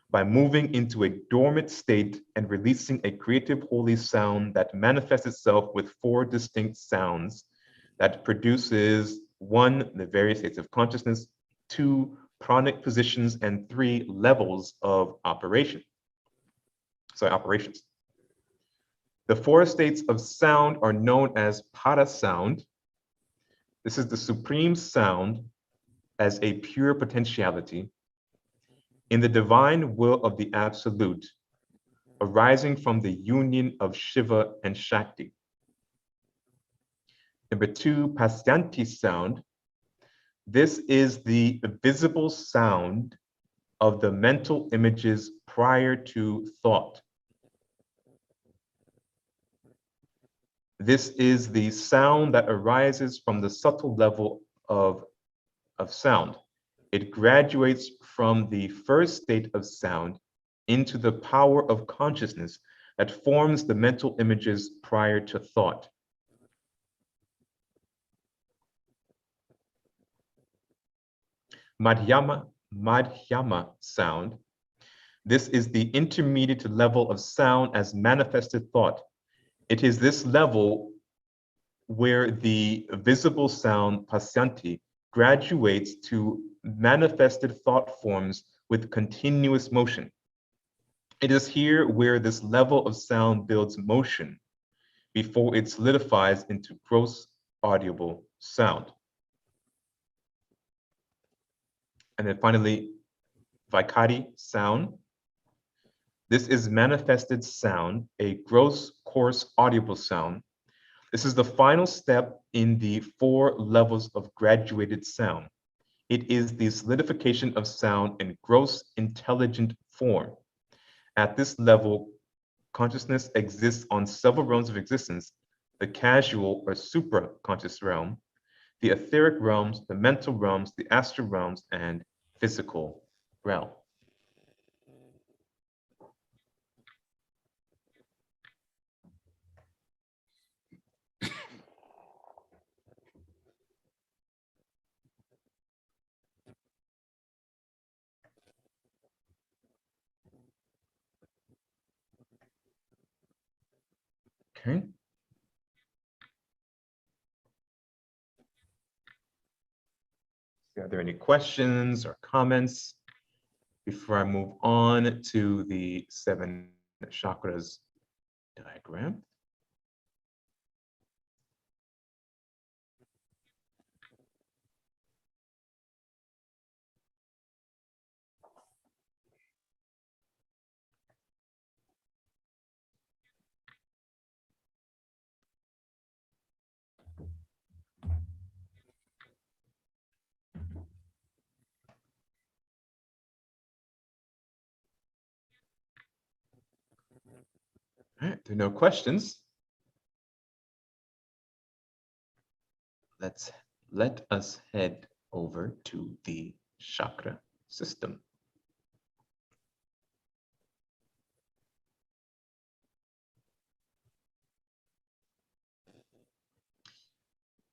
by moving into a dormant state and releasing a creative holy sound that manifests itself with four distinct sounds that produces 1, the various states of consciousness, 2, pranic positions, and 3, levels of operations. The four states of sound are known as para sound. This is the supreme sound as a pure potentiality in the divine will of the absolute, arising from the union of Shiva and Shakti. Number 2, pasyanti sound. This is the visible sound of the mental images prior to thought. This is the sound that arises from the subtle level of sound. It graduates from the first state of sound into the power of consciousness that forms the mental images prior to thought. Madhyama sound. This is the intermediate level of sound as manifested thought. It is this level where the visible sound, pasyanti, graduates to manifested thought forms with continuous motion. It is here where this level of sound builds motion before it solidifies into gross audible sound. And then finally, Vaikari sound. This is manifested sound, a gross, coarse, audible sound. This is the final step in the 4 levels of graduated sound. It is the solidification of sound in gross, intelligent form. At this level, Consciousness exists on several realms of existence: the casual or supra-conscious realm, the etheric realms, the mental realms, the astral realms, and physical realm. Okay. Are there any questions or comments before I move on to the 7 chakras diagram? All right, there are no questions. Let us head over to the chakra system.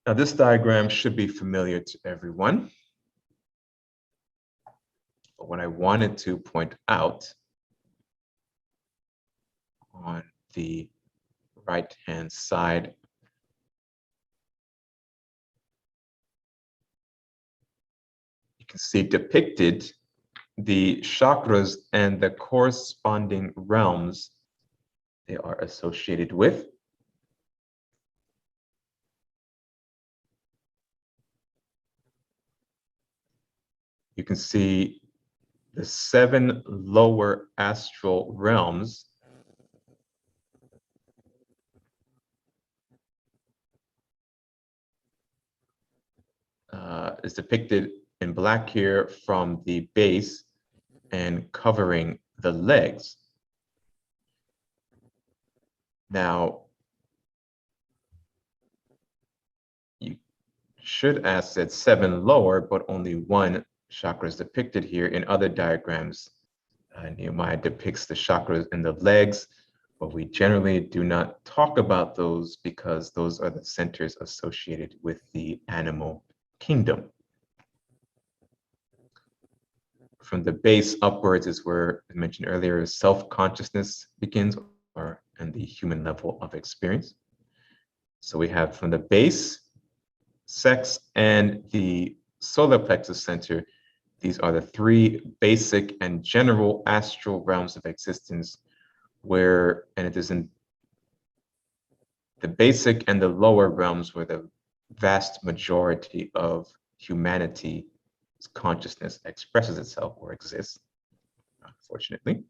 Now, this diagram should be familiar to everyone. But what I wanted to point out on the right-hand side, you can see depicted the chakras and the corresponding realms they are associated with. You can see the 7 lower astral realms is depicted in black here from the base and covering the legs. Now, you should ask that 7 lower, but only 1 chakra is depicted here. In other diagrams, Nehemiah depicts the chakras in the legs, but we generally do not talk about those because those are the centers associated with the animal kingdom. From the base upwards is where I mentioned earlier, self-consciousness begins, or and the human level of experience. So we have from the base, sex, and the solar plexus center. These are the 3 basic and general astral realms of existence where, and it is in the basic and the lower realms where the vast majority of humanity's consciousness expresses itself or exists, unfortunately.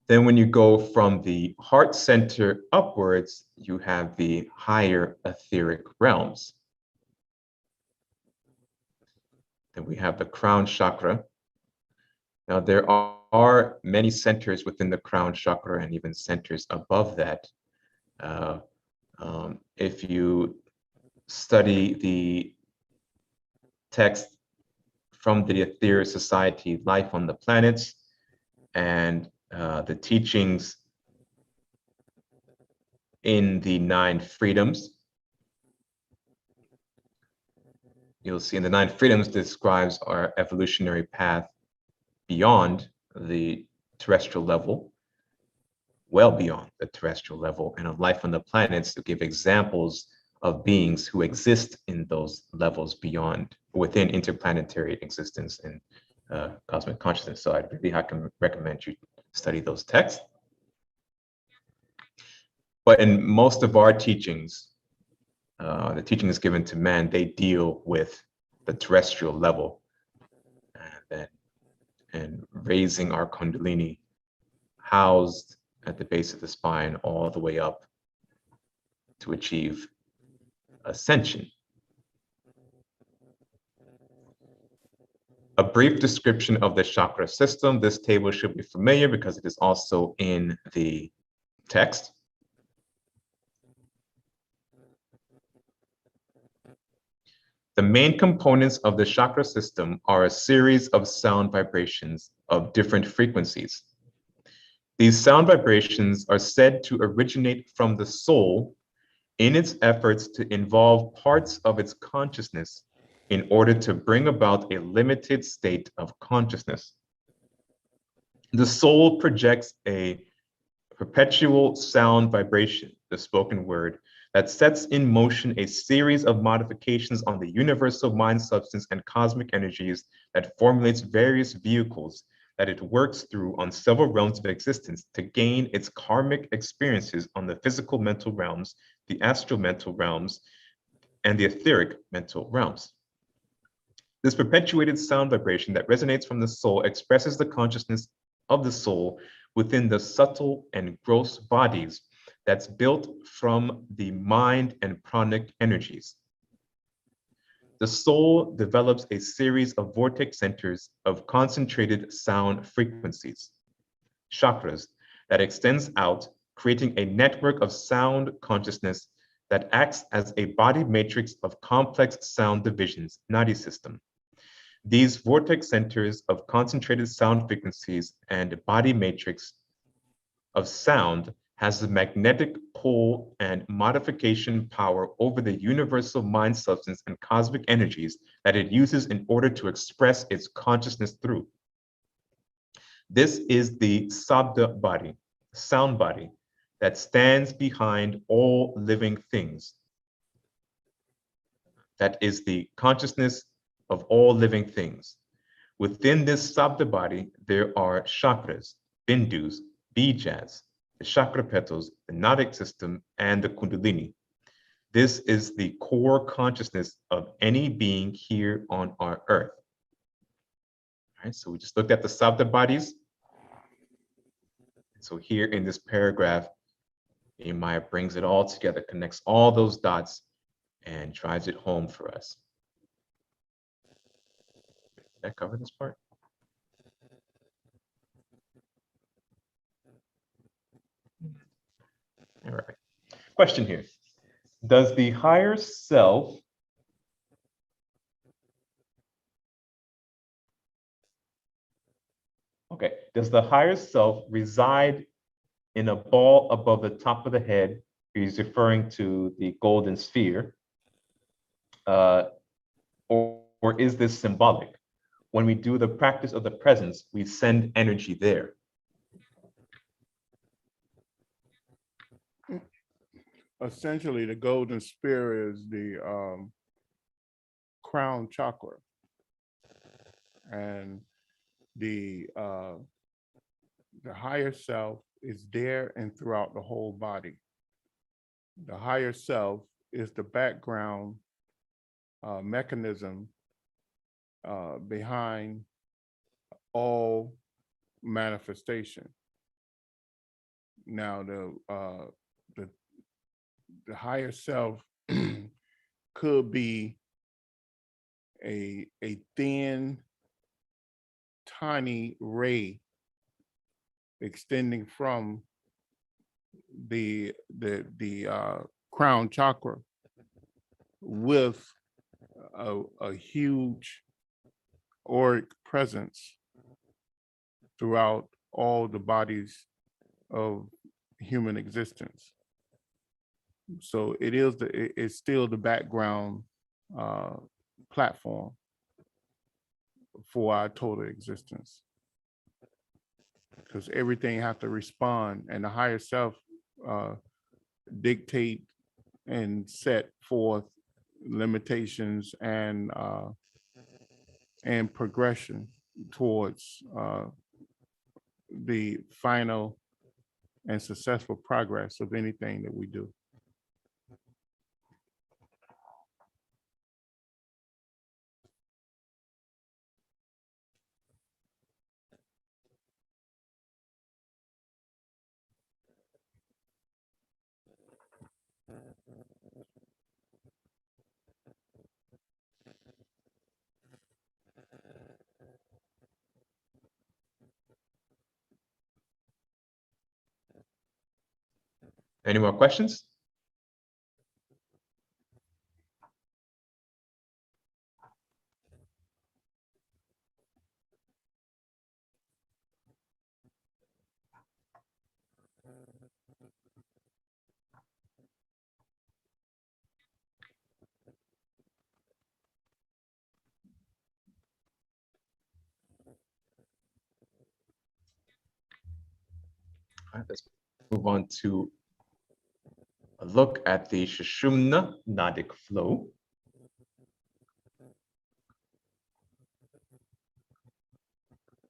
Then when you go from the heart center upwards, you have the higher etheric realms. Then we have the crown chakra. Now there are many centers within the crown chakra and even centers above that. If you study the text from the Ethereal Society, Life on the Planets, and the teachings in the 9 freedoms, you'll see in the 9 freedoms describes our evolutionary path beyond the terrestrial level, well beyond the terrestrial level, and of life on the planets to give examples of beings who exist in those levels beyond, within interplanetary existence and cosmic consciousness. So I'd really recommend you study those texts. But in most of our teachings, the teachings given to man, they deal with the terrestrial level and raising our kundalini housed at the base of the spine all the way up to achieve ascension. A brief description of the chakra system. This table should be familiar because it is also in the text. The main components of the chakra system are a series of sound vibrations of different frequencies. These sound vibrations are said to originate from the soul in its efforts to involve parts of its consciousness in order to bring about a limited state of consciousness. The soul projects a perpetual sound vibration, the spoken word, that sets in motion a series of modifications on the universal mind substance and cosmic energies that formulates various vehicles that it works through on several realms of existence to gain its karmic experiences on the physical mental realms, the astral mental realms, and the etheric mental realms. This perpetuated sound vibration that resonates from the soul expresses the consciousness of the soul within the subtle and gross bodies that's built from the mind and pranic energies. The soul develops a series of vortex centers of concentrated sound frequencies, chakras, that extends out, creating a network of sound consciousness that acts as a body matrix of complex sound divisions, nadi system. These vortex centers of concentrated sound frequencies and body matrix of sound has the magnetic pull and modification power over the universal mind substance and cosmic energies that it uses in order to express its consciousness through. This is the Sabda body, sound body, that stands behind all living things. That is the consciousness of all living things. Within this Sabda body, there are chakras, bindus, bijas, the chakra petals, the nadic system, and the kundalini. This is the core consciousness of any being here on our earth. All right, so we just looked at the Sabda bodies. So here in this paragraph, Nehemiah brings it all together, connects all those dots, and drives it home for us. Did that cover this part? All right. Question here. Does the higher self does the higher self reside in a ball above the top of the head? He's referring to the golden sphere. Or is this symbolic? When we do the practice of the presence, we send energy there. Essentially, the golden sphere is the crown chakra, and the higher self is there and throughout the whole body. The higher self is the background mechanism behind all manifestation. Now, the higher self could be a thin, tiny ray extending from the crown chakra with a huge auric presence throughout all the bodies of human existence. So it's still the background platform for our total existence, because everything has to respond, and the higher self dictate and set forth limitations and progression towards the final and successful progress of anything that we do. Any more questions? All right, let's move on to a look at the Sushumna Nadic flow.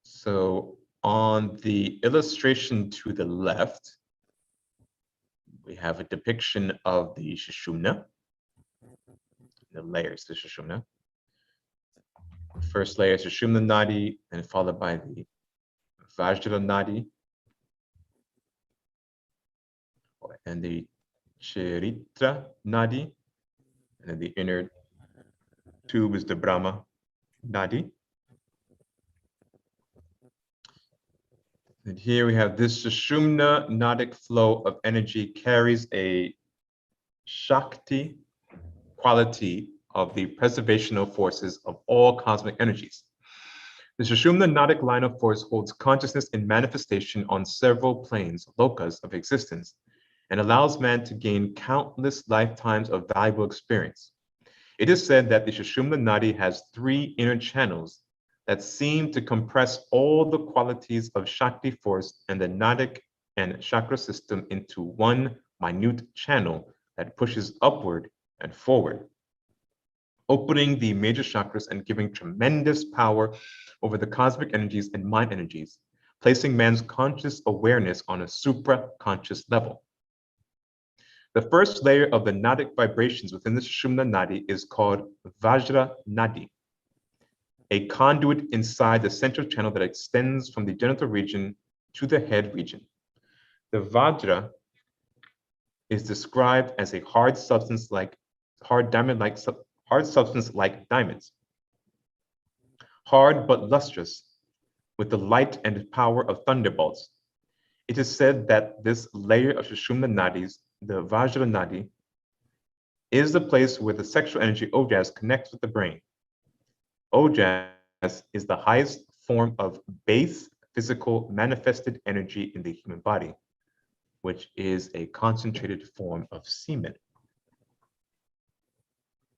So on the illustration to the left, we have a depiction of the Sushumna, the layers of Sushumna. The first layer is Sushumna Nadi, and followed by the Vajra Nadi, and the Charitra Nadi, and then the inner tube is the Brahma Nadi. And here we have this Sushumna Nadic flow of energy carries a Shakti quality of the preservational forces of all cosmic energies. The Sushumna Nadic line of force holds consciousness in manifestation on several planes, lokas of existence, and allows man to gain countless lifetimes of valuable experience. It is said that the Sushumna Nadi has 3 inner channels that seem to compress all the qualities of Shakti force and the Nadic and chakra system into one minute channel that pushes upward and forward, opening the major chakras and giving tremendous power over the cosmic energies and mind energies, placing man's conscious awareness on a supra-conscious level. The first layer of the Nadic vibrations within the Sushumna Nadi is called Vajra Nadi, a conduit inside the central channel that extends from the genital region to the head region. The Vajra is described as a hard substance like diamonds, hard but lustrous, with the light and power of thunderbolts. It is said that this layer of Sushumna Nadis, the Vajra Nadi, is the place where the sexual energy ojas connects with the brain. Ojas is the highest form of base physical manifested energy in the human body, which is a concentrated form of semen.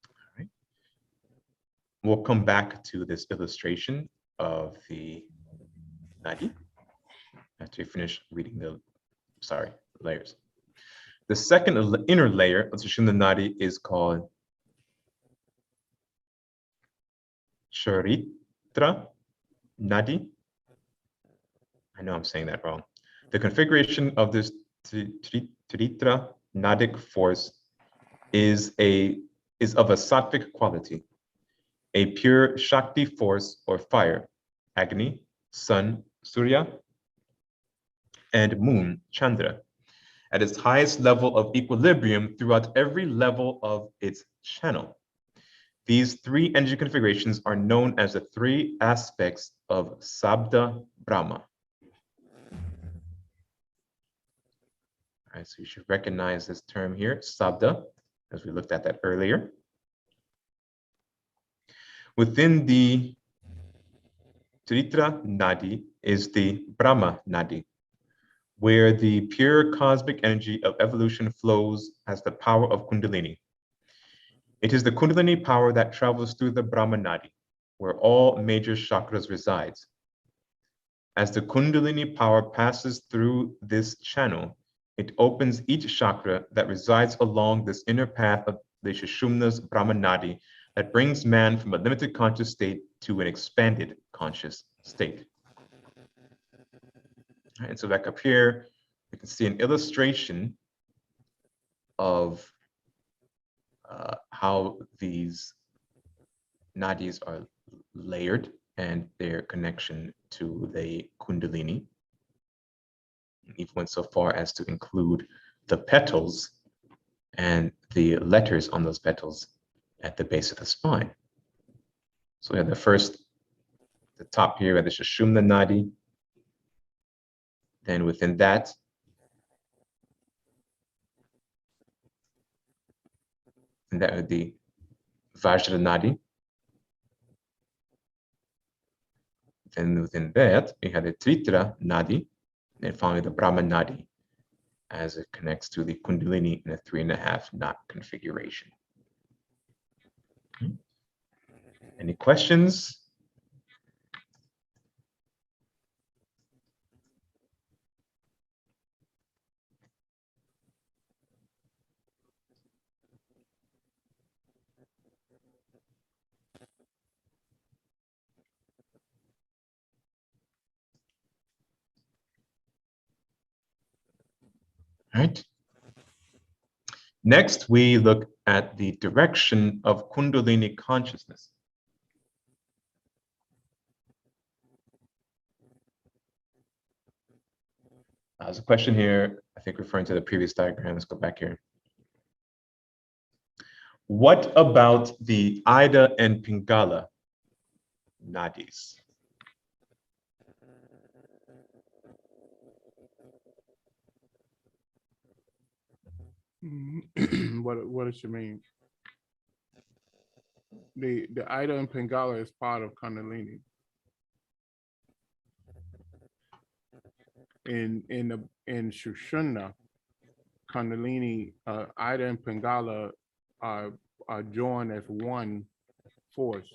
All right. We'll come back to this illustration of the Nadi after we finish reading the, layers. The second inner layer of Sushumna Nadi is called Charitra Nadi. I know I'm saying that wrong. The configuration of this Charitra Nadic force is of a sattvic quality, a pure Shakti force or fire, Agni, Sun, Surya, and Moon, Chandra, at its highest level of equilibrium throughout every level of its channel. These 3 energy configurations are known as the 3 aspects of Sabda Brahma. All right, so you should recognize this term here, Sabda, as we looked at that earlier. Within the Charitra Nadi is the Brahma Nadi, where the pure cosmic energy of evolution flows as the power of Kundalini. It is the Kundalini power that travels through the Brahma Nadi, where all major chakras resides. As the Kundalini power passes through this channel, it opens each chakra that resides along this inner path of the Sushumna's Brahma Nadi that brings man from a limited conscious state to an expanded conscious state. And so back up here, we can see an illustration of how these nadis are layered and their connection to the Kundalini. Even went so far as to include the petals and the letters on those petals at the base of the spine. So we have the top here at the Sushumna Nadi. Then within that, and that would be Vajranadi. Then within that, we had the Tritra Nadi, and finally the Brahma Nadi, as it connects to the Kundalini in a 3.5 knot configuration. Okay. Any questions? All right. Next, we look at the direction of Kundalini consciousness. There's a question here, I think referring to the previous diagram. Let's go back here. What about the Ida and Pingala nadis? What does she mean? The Ida and Pingala is part of Kundalini. In Shushumna, Kundalini, Ida and Pingala are joined as one force.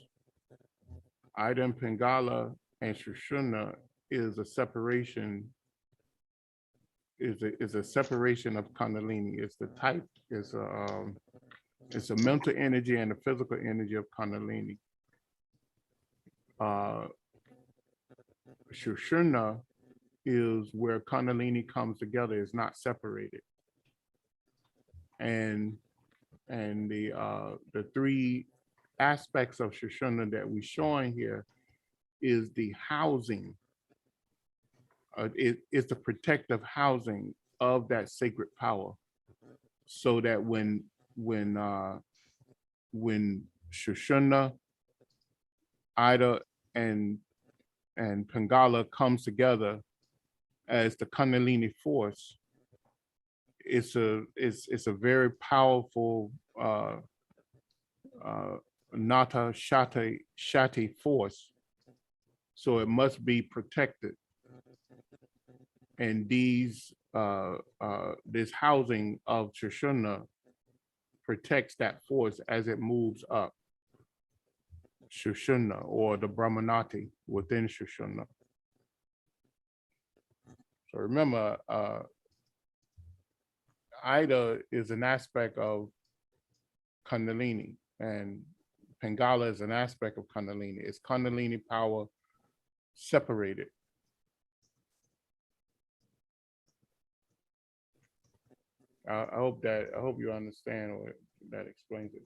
Ida and Pingala and Shushumna is a separation. Is a separation of Kundalini. It's the type. It's a mental energy and a physical energy of Kundalini. Shushumna is where Kundalini comes together. It's not separated. And the three aspects of Shushumna that we're showing here is the housing. It's the protective housing of that sacred power, so that when Shushumna, Ida, and Pingala comes together as the Kundalini force, it's a very powerful Nata Shati force. So it must be protected. And this housing of Shushumna protects that force as it moves up Shushumna, or the Brahmanati within Shushumna. So remember, Ida is an aspect of Kundalini, and Pingala is an aspect of Kundalini. It's Kundalini power separated. I hope you understand what that explains it.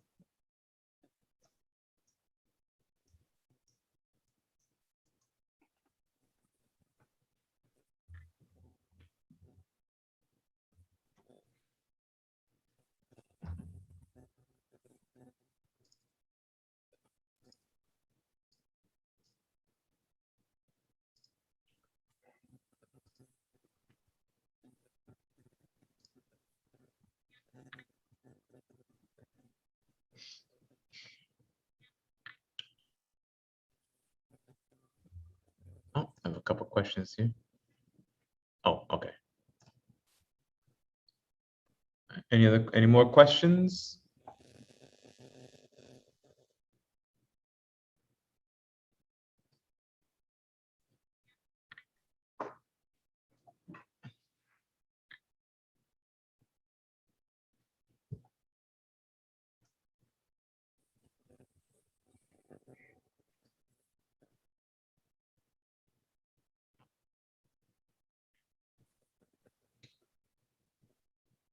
Oh, I have a couple questions here. Oh, okay. Any more questions?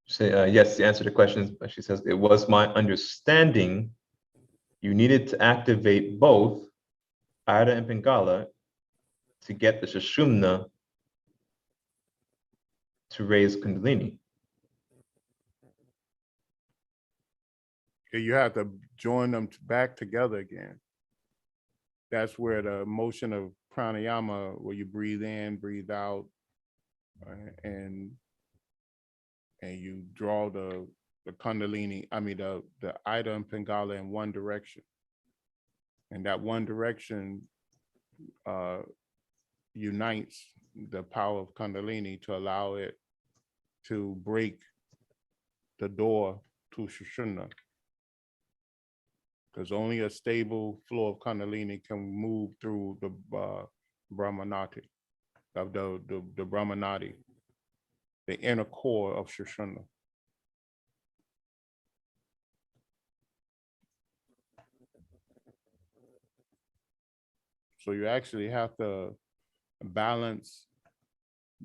Say yes to answer the questions, but she says, it was my understanding you needed to activate both Ida and Pingala to get the Sushumna to raise Kundalini. You have to join them back together again. That's where the motion of pranayama, where you breathe in, breathe out, and you draw the Kundalini, the Ida and Pingala in one direction. And that one direction unites the power of Kundalini to allow it to break the door to Sushumna. Because only a stable flow of Kundalini can move through the Brahmanati, of the Brahmanati, the inner core of Sushumna. So you actually have to balance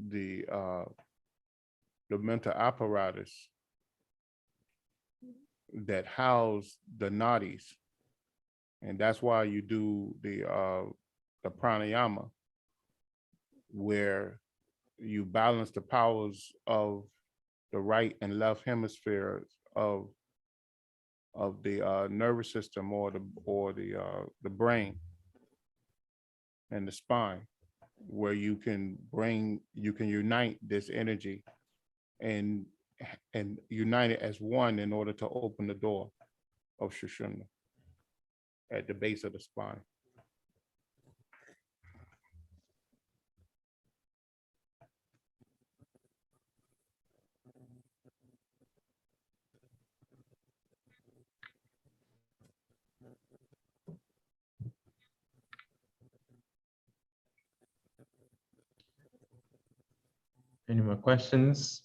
the mental apparatus that house the nadis, and that's why you do the pranayama, where you balance the powers of the right and left hemispheres of the nervous system, or the brain and the spine, where you can unite this energy and unite it as one in order to open the door of Sushumna at the base of the spine. Any more questions?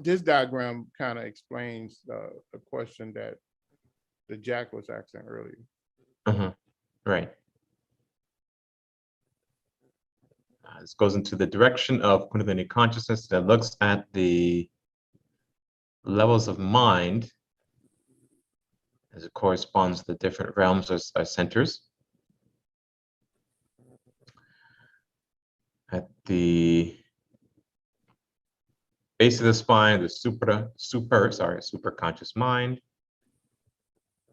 This diagram kind of explains the question that the Jack was asking earlier. Right. This goes into the direction of Kundalini consciousness that looks at the levels of mind as it corresponds to the different realms or centers. At the base of the spine, the super conscious mind,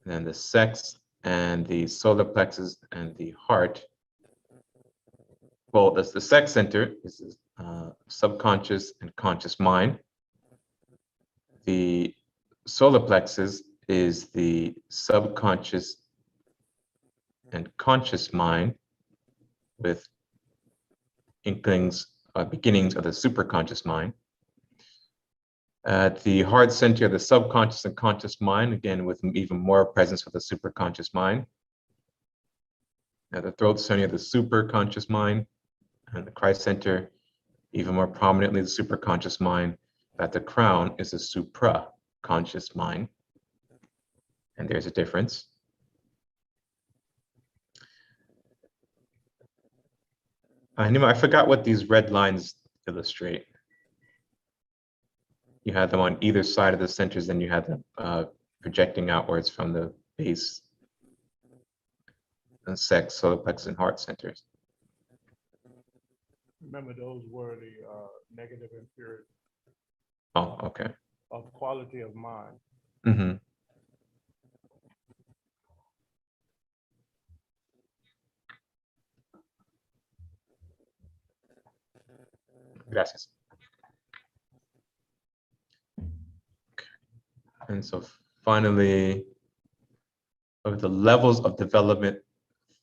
and then the sex and the solar plexus and the heart. Well, that's the sex center, is subconscious and conscious mind. The solar plexus is the subconscious and conscious mind with inklings, beginnings of the superconscious mind. At the heart center of the subconscious and conscious mind, again, with even more presence of the superconscious mind. At the throat center of the superconscious mind, and the Christ center, even more prominently, the superconscious mind. At the crown is the supra-conscious mind. And there's a difference. I forgot what these red lines illustrate. You had them on either side of the centers, then you had them projecting outwards from the base and sex, solar plexus, and heart centers. Remember, those were the negative impurity. Oh, okay. Of quality of mind. Mm-hmm. Gracias. And so finally, of the levels of development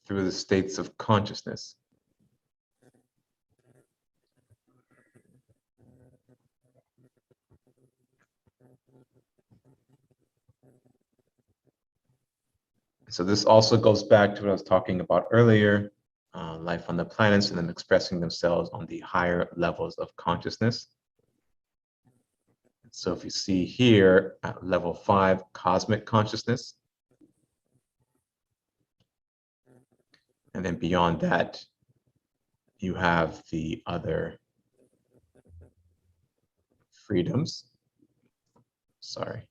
through the states of consciousness. So this also goes back to what I was talking about earlier, life on the planets and them expressing themselves on the higher levels of consciousness. So if you see here at level 5, cosmic consciousness, and then beyond that, you have the other freedoms. Sorry.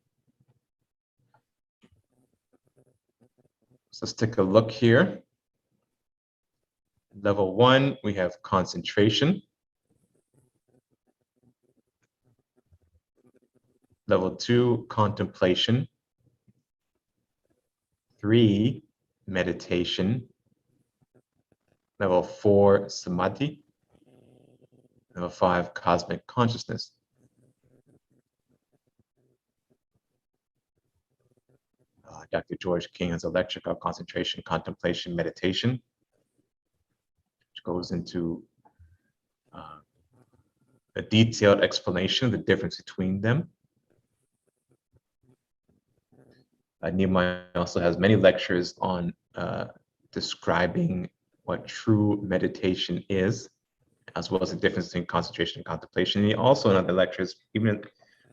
So let's take a look here. Level 1, we have concentration. Level 2, contemplation. 3, meditation. Level 4, samadhi. Level 5, cosmic consciousness. Dr. George King has a lecture called Concentration, Contemplation, Meditation, which goes into a detailed explanation of the difference between them. Nehemiah also has many lectures on describing what true meditation is, as well as the difference between concentration and contemplation. And he also in other lectures, even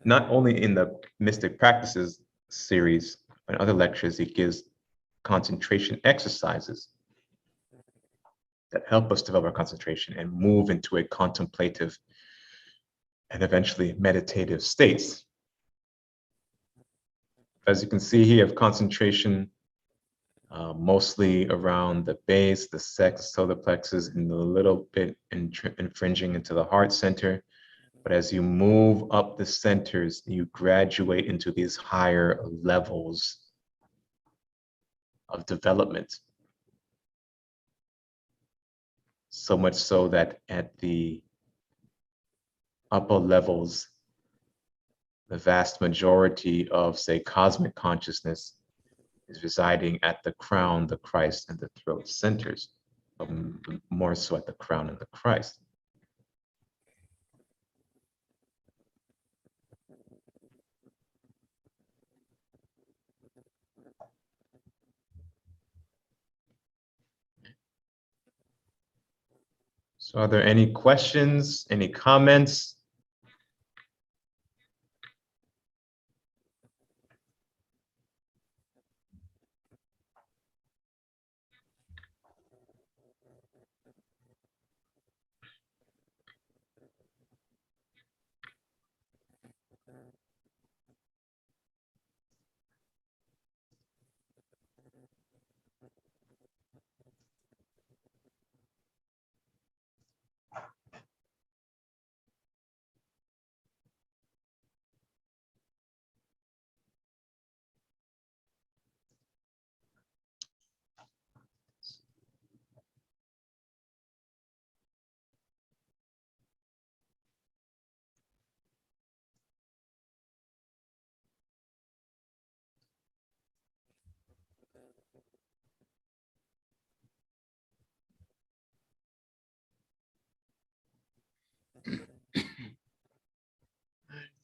not only in the Mystic Practices series, but in other lectures, he gives concentration exercises that help us develop our concentration and move into a contemplative and eventually meditative states. As you can see here, of concentration mostly around the base, the sex, solar plexus, and a little bit infringing into the heart center. But as you move up the centers, you graduate into these higher levels of development. So much so that at the upper levels, the vast majority of, say, cosmic consciousness is residing at the crown, the Christ, and the throat centers, more so at the crown and the Christ. So are there any questions, any comments?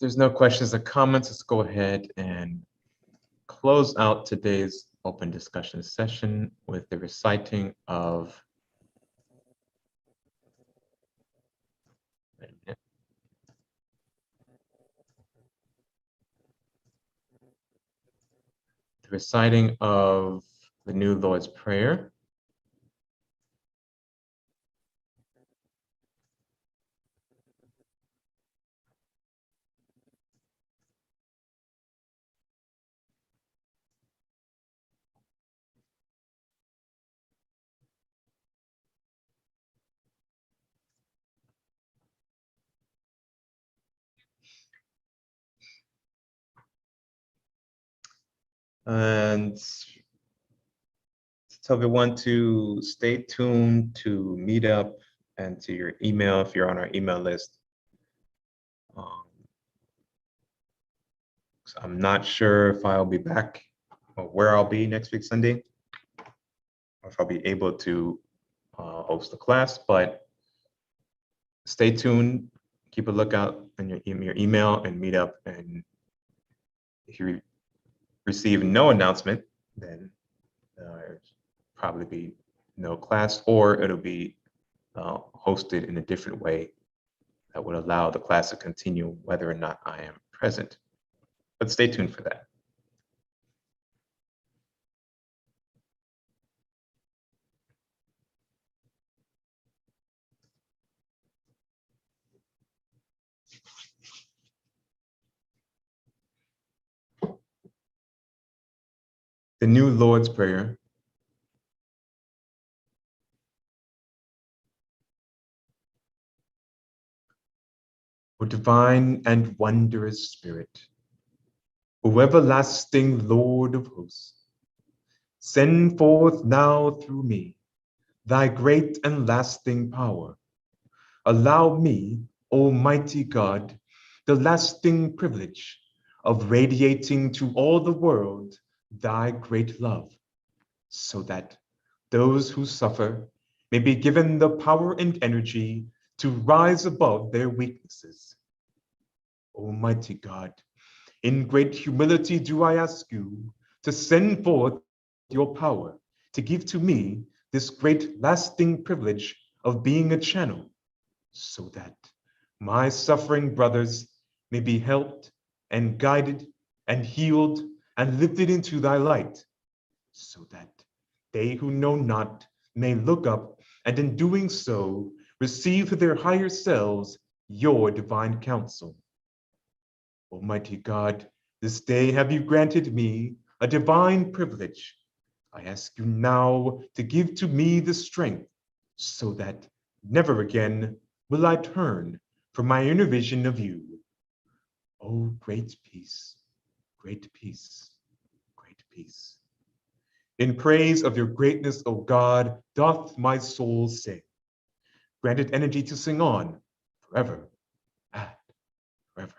There's no questions or comments. Let's go ahead and close out today's open discussion session with the reciting of the New Lord's Prayer. And tell everyone to stay tuned to MeetUp and to your email if you're on our email list. So I'm not sure if I'll be back or where I'll be next week, Sunday, or if I'll be able to host the class, but stay tuned, keep a lookout on your email and MeetUp, and if you receive no announcement, then there'll probably be no class, or it'll be hosted in a different way that would allow the class to continue whether or not I am present. But stay tuned for that. The New Lord's Prayer. O divine and wondrous Spirit, O everlasting Lord of hosts, Send forth now through me thy great and lasting power. Allow me, Almighty God, the lasting privilege of radiating to all the world thy great love, so that those who suffer may be given the power and energy to rise above their weaknesses. Almighty God, in great humility do I ask you to send forth your power to give to me this great lasting privilege of being a channel, so that my suffering brothers may be helped and guided and healed and lifted into thy light, so that they who know not may look up and in doing so receive to their higher selves your divine counsel. Almighty God, this day have you granted me a divine privilege. I ask you now to give to me the strength so that never again will I turn from my inner vision of you. Oh, great peace, great peace, great peace. In praise of your greatness, O God, doth my soul sing. Granted energy to sing on forever and forever.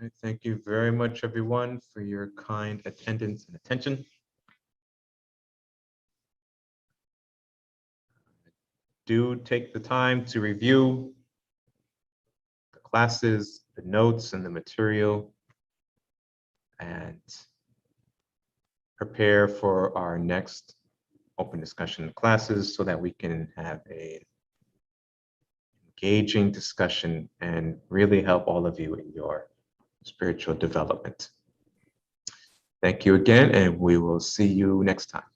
All right, thank you very much, everyone, for your kind attendance and attention. Do take the time to review the classes, the notes, and the material, and prepare for our next open discussion classes so that we can have a engaging discussion and really help all of you in your spiritual development. Thank you again, and we will see you next time.